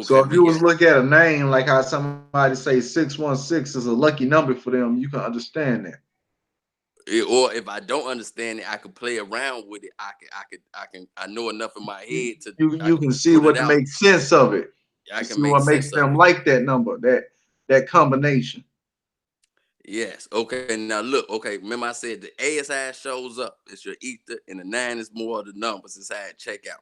So Okay, if we you was got look at a name like how somebody say 616 is a lucky number for them, you can understand that. or if I don't understand it, I could play around with it. I know enough in my You, head to I you can can see put it what to out. make sense of it. I You can see make what sense makes of them it. like that number, that combination. Yes. Okay. Now look. Okay. Remember I said the A is how it shows up. It's your ether, and the 9 is more of the numbers. It's how it check out.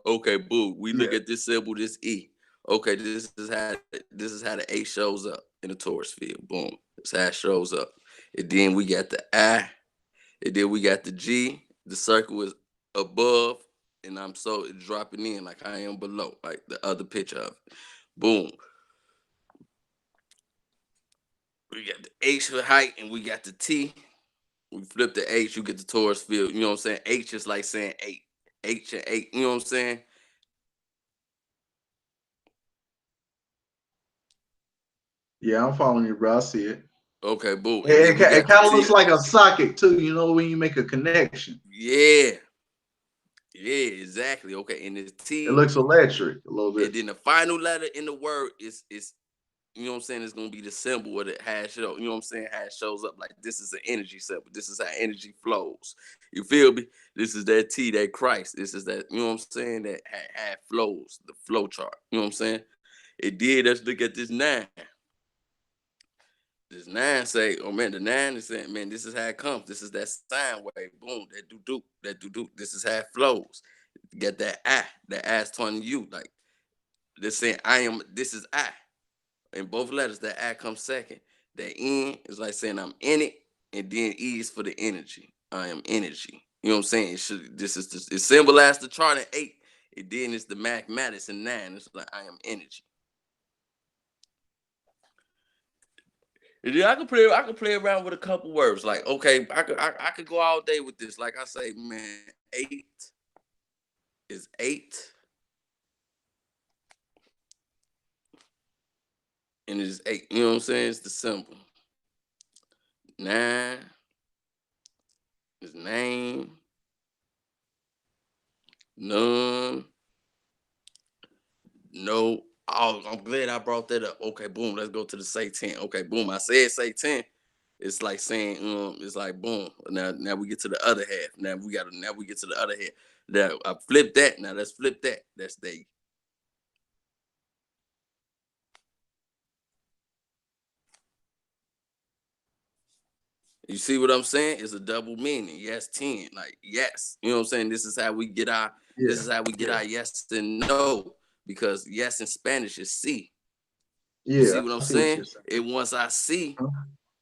Okay. Boo. We look Yeah. at this symbol. This E. Okay. This is how the A shows up in the torus field. Boom. This how it shows up. And then we got the I. And then we got the G. The circle is above, and I'm so dropping in like I am below, like the other picture of it. Boom. We got the H for height, and we got the T. We flip the H, you get the torus field. You know what I'm saying? H is like saying 8. H and 8. You know what I'm saying? Yeah, I'm following you, bro. I see it. Okay, boom. And then It, we it got the kind of looks T. like a socket too, you know, when you make a connection. Yeah. Yeah, exactly. Okay. And the It T, looks electric a little bit. and then the final letter in the word is you know what I'm saying? It's gonna be the symbol of the hash. You know what I'm saying? How it shows up. Like this is an energy symbol. This is how energy flows. You feel me? This is that T, that Christ. This is that, you know what I'm saying? That how it flows, the flow chart. You know what I'm saying? It did. Let's look at this 9. This 9 say, oh man, the 9 is saying, man, this is how it comes. This is that sine wave. Boom, that do. That do. This is how it flows. You get that I. That I is telling you. Like, they're saying, I am, this is I. In both letters, that I comes second. That N is like saying I'm in it. And then E is for the energy. I am energy. You know what I'm saying? This is it symbolized the chart in 8. And then it's the mathematics in 9. It's like I am energy. Yeah, I could play around with a couple words. Like, okay, I could go all day with this. Like I say, man, 8 is 8, and it's 8. You know what I'm saying? It's the symbol. 9 is name, none, no. Oh, I'm glad I brought that up. Okay, boom, let's go to the say 10. Okay, boom. I said say 10. It's like saying, it's like boom. Now we get to the other half. Now we get to the other half. Now I flip that. Now let's flip that. That's the You see what I'm saying? It's a double meaning. Yes, 10. Like, yes. You know what I'm saying? This is how we get our Yeah. yes and no. Because yes in Spanish is sí. You see Yeah, what I'm I see what saying? you're saying. And once Huh?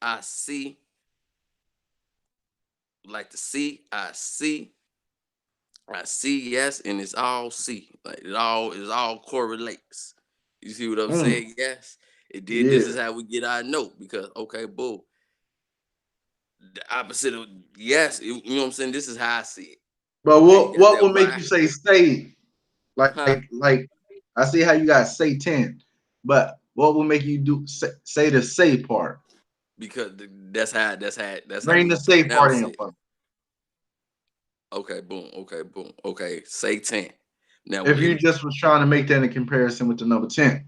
I see, like the see, I see yes, and it's all see. Like it all correlates. You see what I'm Mm, saying? Yes. It did. This yeah. is how we get our no. Because okay, boo. The opposite of yes, you know what I'm saying? This is how I see it. But Okay, you got what that will make why, you say stay? huh? Like I see how you got say 10, but what will make you do say the say part? Because that's how Bring the we say part pronounce in it. for me. Okay, boom. Okay, boom. Okay, say 10. Now If you we just was trying to make that in comparison with the number 10,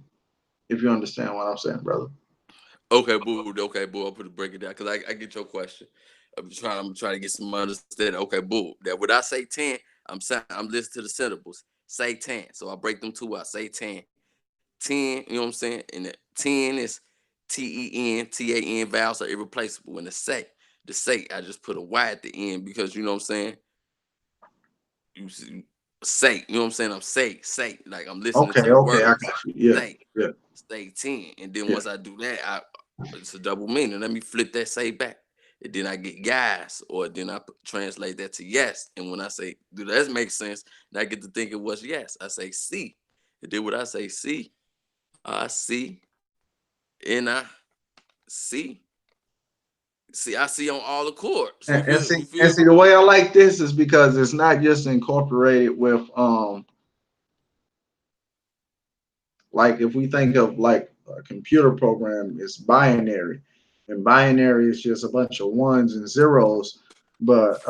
if you understand what I'm saying, brother. okay, boo. Okay, boo. I'll put a break it down because I get your question. I'm trying to get some understanding. Okay, boo. That when I say 10, I'm listening to the syllables. Say 10. So I break them two out. Say 10. 10, you know what I'm saying? And the 10 is TEN, TAN vowels are irreplaceable. And the say, I just put a Y at the end because you know what I'm saying? You say, you know what I'm saying? I'm say, like I'm listening Okay, to the okay, I words. got you. Yeah, Say, yeah, say 10. And then yeah. once I do that, it's a double meaning. Let me flip that say back. And then I get guys, or then I translate that to yes. And when I say, do that make sense? And I get to thinking what's yes. I say see. And then when I say see, I see, and I see. See, I see on all the chords. You And feel? see, You and feel see, me? the way I like this is because it's not just incorporated with like if we think of like a computer program, it's binary, and binary is just a bunch of ones and zeros. But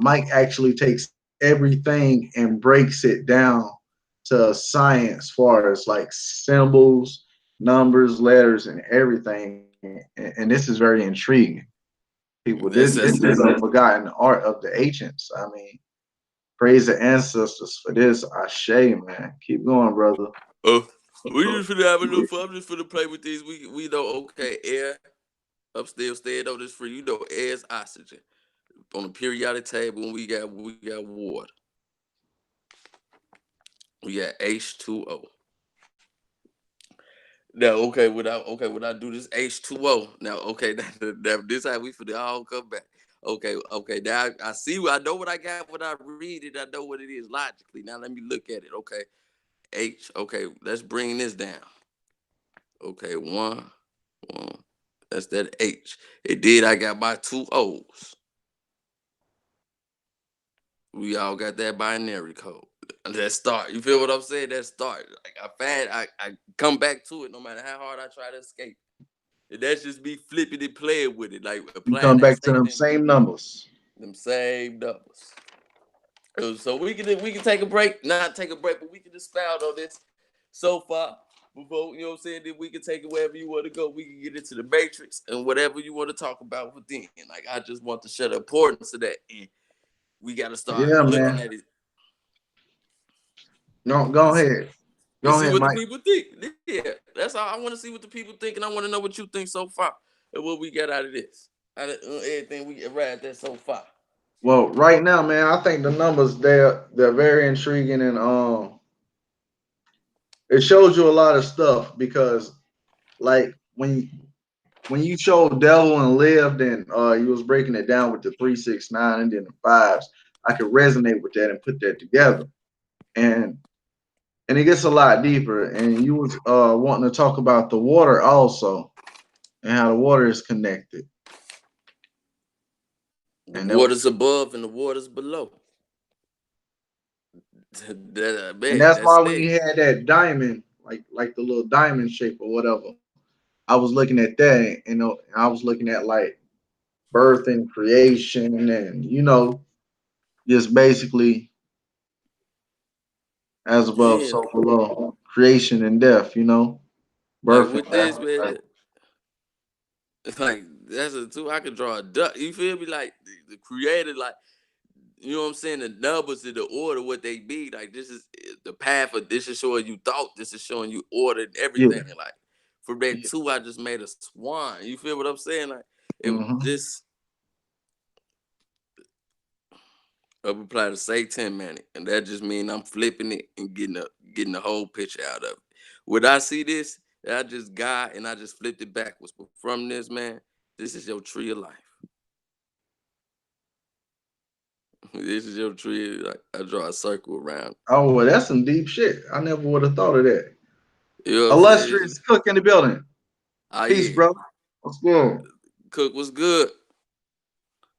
Mike actually takes everything and breaks it down to science, far as like symbols, numbers, letters, and everything. And this is very intriguing. People, this That's is a forgotten art of the ancients. I mean, praise the ancestors for this. Ashe, man. Keep going, brother. oh, we just finna have a little fun. I'm just finna play with these. We know okay, air upstairs, staying on this free. You know, air is oxygen. On the periodic table, when we got water. We got H2O. Now, when I do this H2O, now, okay, now this how we finna all come back. Okay. Now I see. I know what I got when I read it. I know what it is logically. Now let me look at it. Okay, H. Okay, let's bring this down. Okay, one. That's that H. It did. I got my two O's. We all got that binary code. Let's start. You feel what I'm saying? Let's start. Like I come back to it no matter how hard I try to escape. And that's just me flipping and playing with it, like You applying come that back to them same same numbers. them same numbers. So we can take a break, not take a break, but we can expound on this so far before you know what I'm saying. Then we can take it wherever you want to go. We can get into the matrix and whatever you want to talk about within. Like I just want to show the importance of that, and we got to start Yeah, looking man. at it No, and go see, ahead. and Go see ahead, what the Mike. people think. Yeah, that's all. I want to see what the people think, and I want to know what you think so far and what we got out of this, out of everything we arrived at so far. Well, right now, man, I think the numbers they're very intriguing, and it shows you a lot of stuff because like when you showed devil and lived and you was breaking it down with the 3 6 9 and then the fives, I could resonate with that and put that together. And and it gets a lot deeper. And you was wanting to talk about the water also and how the water is connected. The And that was waters above and the waters below. and Man, that's that's why when steady. you had that diamond, like the little diamond shape or whatever, I was looking at that and I was looking at like birth and creation and just basically as above, Yeah, so below, creation and death, like birth and with death. this, man, it's like that's a two. I could draw a duck. You feel me? Like the creator, like you know what I'm saying. The numbers in the order, what they be. Like this is the path of this is showing you thought. This is showing you order and Yeah, everything. And like from that yeah. two, I just made a swan. You feel what I'm saying? Like it was Hmm. this up apply to Satan man, and that just mean I'm flipping it and getting the whole picture out of it. When I see this, I just got and I just flipped it backwards. But from this man, this is your tree of life. This is your tree. Like I draw a circle around. Oh, well, that's some deep shit. I never would have thought of that. You know what I'm saying? Illustrious Cook in the building. Ah Peace, yeah. brother. What's good? Cook was good.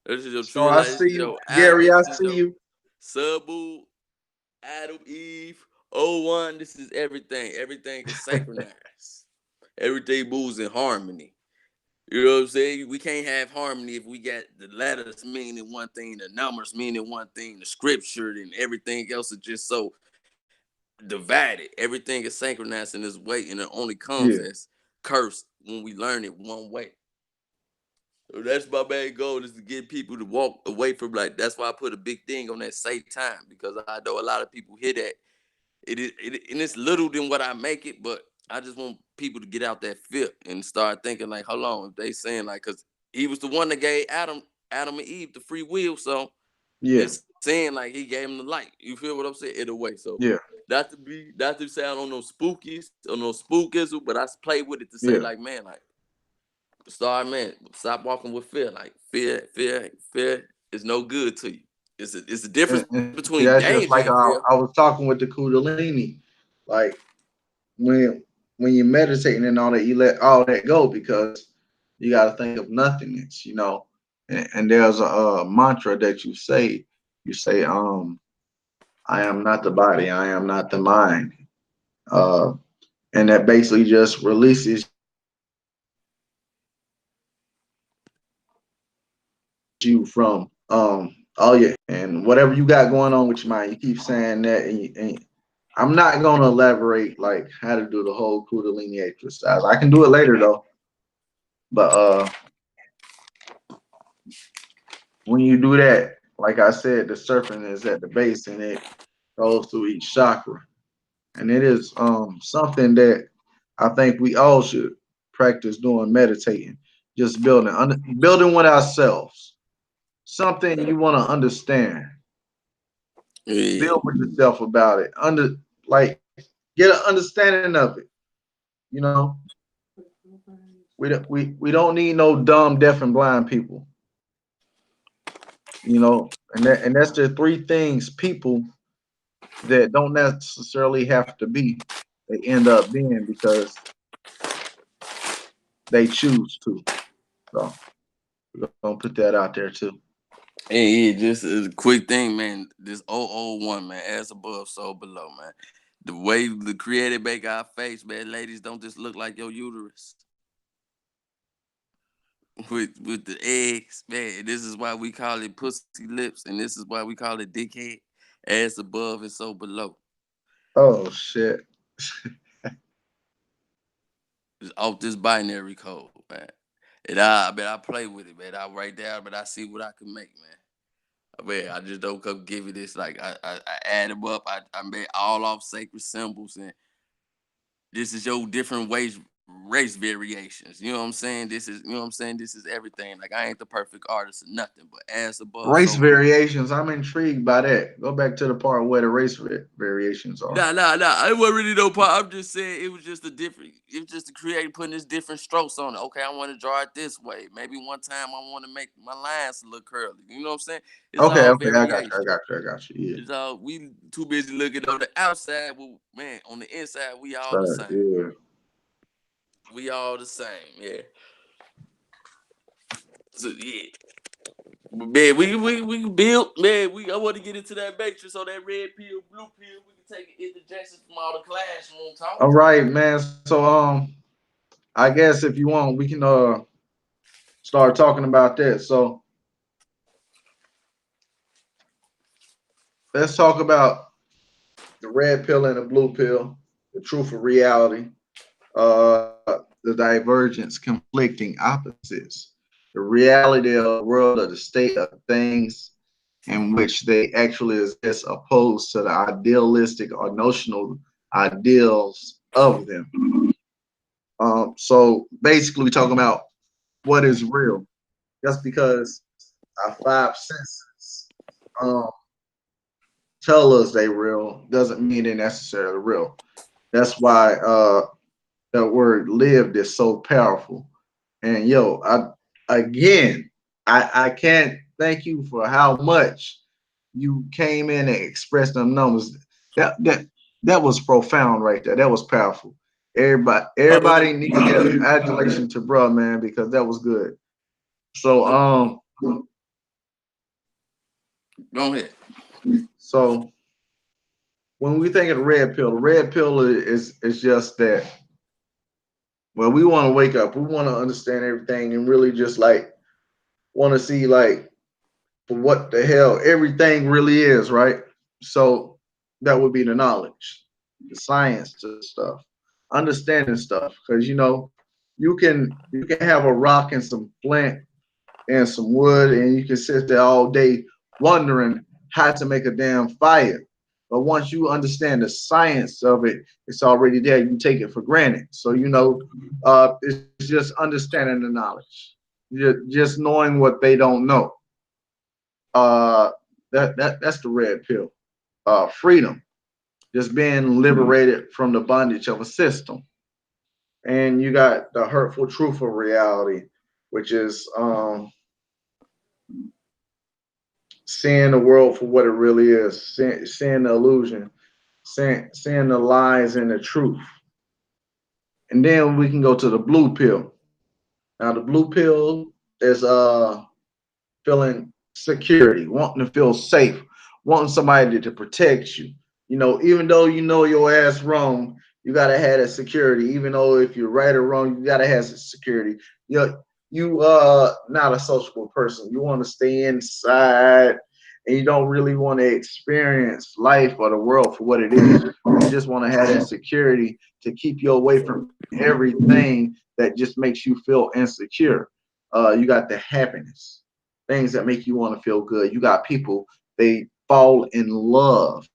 This is your So tree of I life. This see is you, your Gary. I This is see your you. Sabu, Adam, Eve, O1. This is everything. Everything is synchronized. Everything moves in harmony. You know what I'm saying? We can't have harmony if we got the letters meaning one thing, the numbers meaning one thing, the scripture and everything else is just so divided. Everything is synchronized in this way, and it only comes Yeah. as cursed when we learn it one way. So that's my main goal is to get people to walk away from like that's why I put a big thing on that say time because I know a lot of people hear that and it's little than what I make it, but I just want people to get out that fear and start thinking like, hold on, if they saying like, cause he was the one that gave Adam and Eve the free will, so Yeah. it's saying like he gave them the light. You feel what I'm saying? In a way, so Yeah. not to sound on those spookies, on those spookism, but I play with it to say Yeah. like, man, like man, stop walking with fear. Like fear is no good to you. It's a difference And see, between that's just danger like and fear. I was talking with the Kundalini. Like when when you're meditating and all that, you let all that go because You got to think of nothingness, you know. And there's a mantra that you say. You say, I am not the body, I am not the mind. Uh, and that basically just releases you from all your and whatever you got going on with your mind. You keep saying that, and I'm not gonna elaborate like how to do the whole Kundalini exercise. I can do it later though. But when you do that, like I said, the serpent is at the base and it goes through each chakra. And it is something that I think we all should practice doing meditating, just building with ourselves. Something you want to understand. Yeah. Build with yourself about it. Like get an understanding of it. You know, we don't need no dumb, deaf, and blind people. You know, and that's the three things people that don't necessarily have to be. They end up being because they choose to. So we're gonna put that out there too. Hey, yeah, just a quick thing, man. This 001, man, as above, so below, man. The way the creator make our face, man, ladies don't just look like your uterus with the eggs, man. This is why we call it pussy lips, and this is why we call it dickhead. As above and so below. Oh shit. It's off this binary code, man. And I play with it, man. I write down, but I see what I can make, man. Man, I just don't come give you this. Like I add them up. I made all off sacred symbols, and this is your different race variations. You know what I'm saying? This is, you know what I'm saying? This is everything. Like I ain't the perfect artist or nothing, but as above, Race so below. variations. I'm intrigued by that. Go back to the part where the variations are. Nah. I wasn't really no part. I'm just saying it was just a different. It was just the creator putting this different strokes on it. Okay, I want to draw it this way. Maybe one time I want to make my lines look curly. You know what I'm saying? It's Okay, all okay, I got you. I variation. got you. I got you. Yeah. It's all we too busy looking on the outside. Well, man, on the inside we all the same. Yeah. We all the same. Yeah. So yeah. Man, we built, man. I want to get into that matrix on that red pill, blue pill. We can take interjections from all the classroom All talk. right, man. So I guess if you want, we can start talking about that. So let's talk about the red pill and the blue pill, the truth of reality, the divergence, conflicting opposites, the reality of the world, of the state of things in which they actually exist, opposed to the idealistic or notional ideals of them. So basically, we're talking about what is real. Just because our five senses um, tell us they real doesn't mean they're necessarily real. That's why the word lived is so powerful. And yo, again, I can't thank you for how much you came in and expressed them numbers. That that that was profound right there. That was powerful. Everybody needs to give adulation to bruh, man, because that was good. So Go ahead. so when we think of the red pill is just that. Well, we want to wake up. We want to understand everything and really just like want to see like for what the hell everything really is, right? So that would be the knowledge, the science to stuff, understanding stuff. Because you can have a rock and some flint and some wood, and you can sit there all day wondering how to make a damn fire. But once you understand the science of it, it's already there. You take it for granted. So it's just understanding the knowledge, just knowing what they don't know. Uh, that's the red pill. Freedom, just being liberated from the bondage of a system. And you got the hurtful truth of reality, which is seeing the world for what it really is, seeing the illusion, seeing the lies and the truth. And then we can go to the blue pill. Now the blue pill is feeling security, wanting to feel safe, wanting somebody to protect you. You know, even though you know your ass wrong, you gotta have that security. Even though if you're right or wrong, you gotta have security. You not a sociable person. You want to stay inside and you don't really want to experience life or the world for what it is. You just want to have that security to keep you away from everything that just makes you feel insecure. You got the happiness, things that make you want to feel good. You got people, they fall in love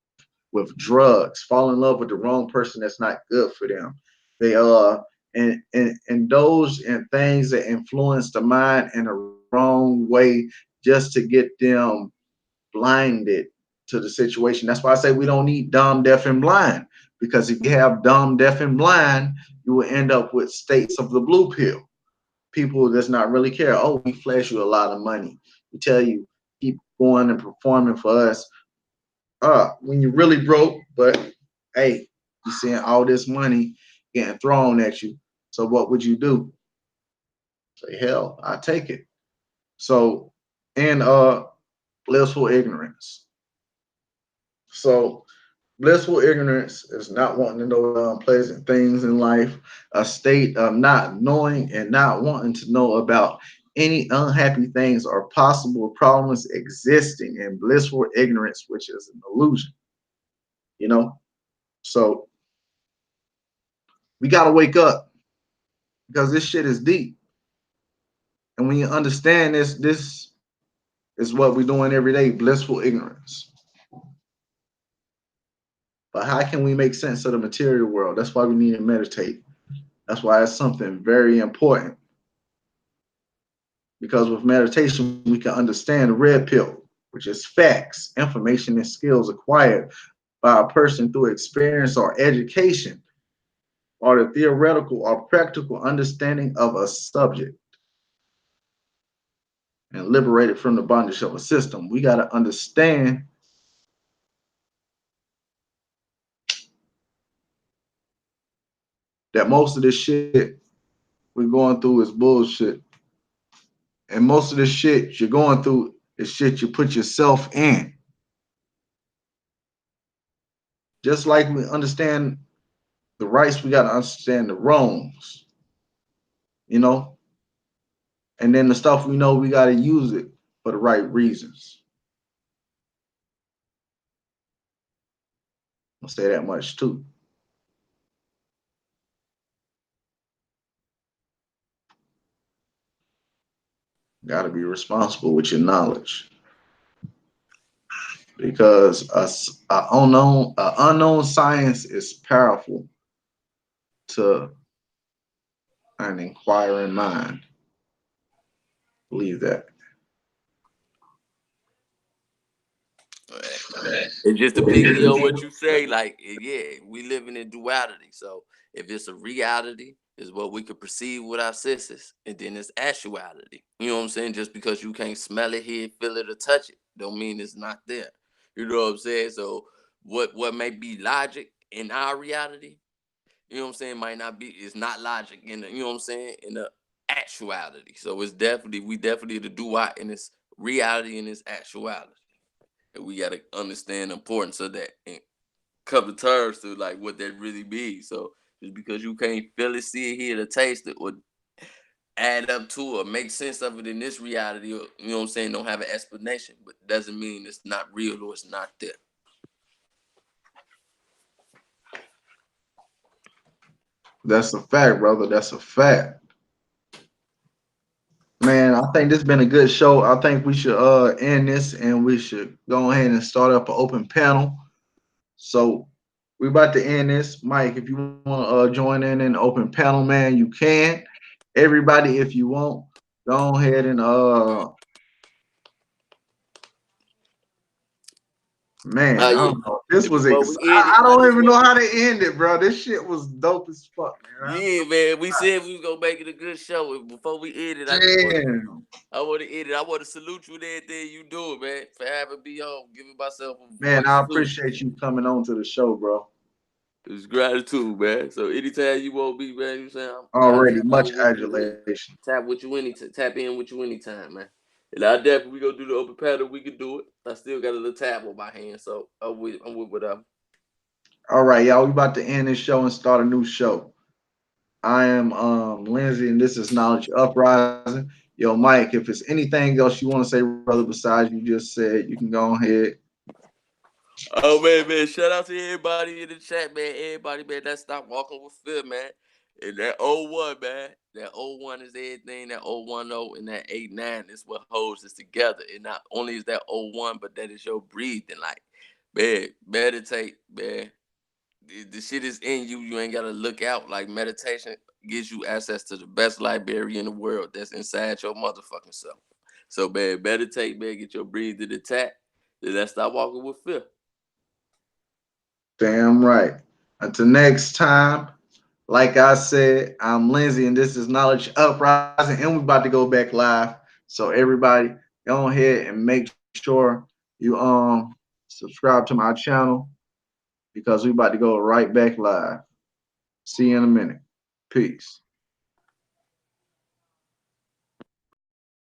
with drugs, fall in love with the wrong person that's not good for them. They and those and things that influence the mind in a wrong way just to get them blinded to the situation. That's why I say we don't need dumb, deaf, and blind. Because if you have dumb, deaf, and blind, you will end up with states of the blue pill. People does not really care. Oh, we flash you a lot of money. We tell you keep going and performing for us. When you're really broke, but hey, you're seeing all this money getting thrown at you. So what would you do? Say, hell, I take it. So and blissful ignorance. So blissful ignorance is not wanting to know unpleasant things in life, a state of not knowing and not wanting to know about any unhappy things or possible problems existing in blissful ignorance, which is an illusion, you know? So we got to wake up because this shit is deep. And when you understand this is what we're doing every day, blissful ignorance. But how can we make sense of the material world? That's why we need to meditate. That's why it's something very important. Because with meditation, we can understand the red pill, which is facts, information, and skills acquired by a person through experience or education, or the theoretical or practical understanding of a subject, and liberated from the bondage of a system. We got to understand that most of this shit we're going through is bullshit. And most of this shit you're going through is shit you put yourself in. Just like we understand the rights, we got to understand the wrongs, you know? And then the stuff we know, we got to use it for the right reasons. I'll say that much too. Got to be responsible with your knowledge because a unknown science is powerful to an inquiring mind. Believe that. And just to piggy on what you say, like, yeah, we living in duality. So if it's a reality, is what we could perceive with our senses, and then it's actuality. You know what I'm saying? Just because you can't smell it, hear it, feel it, or touch it, don't mean it's not there. You know what I'm saying? So what may be logic in our reality, you know what I'm saying, might not be. It's not logic in the, you know what I'm saying, in the actuality. So it's definitely we definitely the duality in this reality and this actuality. And we gotta understand the importance of that and come to terms to like what that really means. So just because you can't feel it, see it, hear it, or taste it, or add up to or make sense of it in this reality, or you know what I'm saying, don't have an explanation, but doesn't mean it's not real or it's not there. That's a fact, brother. That's a fact. Man, I think this has been a good show. I think we should end this and we should go ahead and start up an open panel. So we're about to end this. Mike, if you want to join in an open panel, man, you can. Everybody, if you want, go ahead and man, I Yeah. don't know. This was Before we end it, I I don't just even know want how to end it, bro. This shit was dope as fuck, man. yeah, man. We said we was gonna make it a good show. And before we end it, Damn. I want to end it. I want to salute you with everything you doing, man, for having me on, giving myself a Man, voice I too. appreciate you coming on to the show, bro. It's gratitude, man. So anytime you want me, man, you saying I'll Already tap much in with you. adulation. Tap in with you anytime, man. And I definitely we gonna do the open paddle. We can do it. I still got a little tab on my hand, so I'm with whatever. All right, y'all. We about to end this show and start a new show. I am Lindsay, and this is Knowledge Uprising. Yo, Mike, if it's anything else you want to say, brother, besides you just said, you can go ahead. Oh man, shout out to everybody in the chat, man. Everybody, man, that stop walking with fear, man. And that 01, man. That 01 is everything. That 010 and that 89 is what holds us together. And not only is that 01, but that is your breathing. Like, man, meditate, man. The shit is in you. You ain't gotta look out. Like meditation gives you access to the best library in the world that's inside your motherfucking self. So man, meditate, man, get your breathing intact. Then let's stop walking with fear. Damn right. Until next time, like I said, I'm Lindsay, and this is Knowledge Uprising, and we're about to go back live. So everybody, go ahead and make sure you subscribe to my channel because we're about to go right back live. See you in a minute. Peace.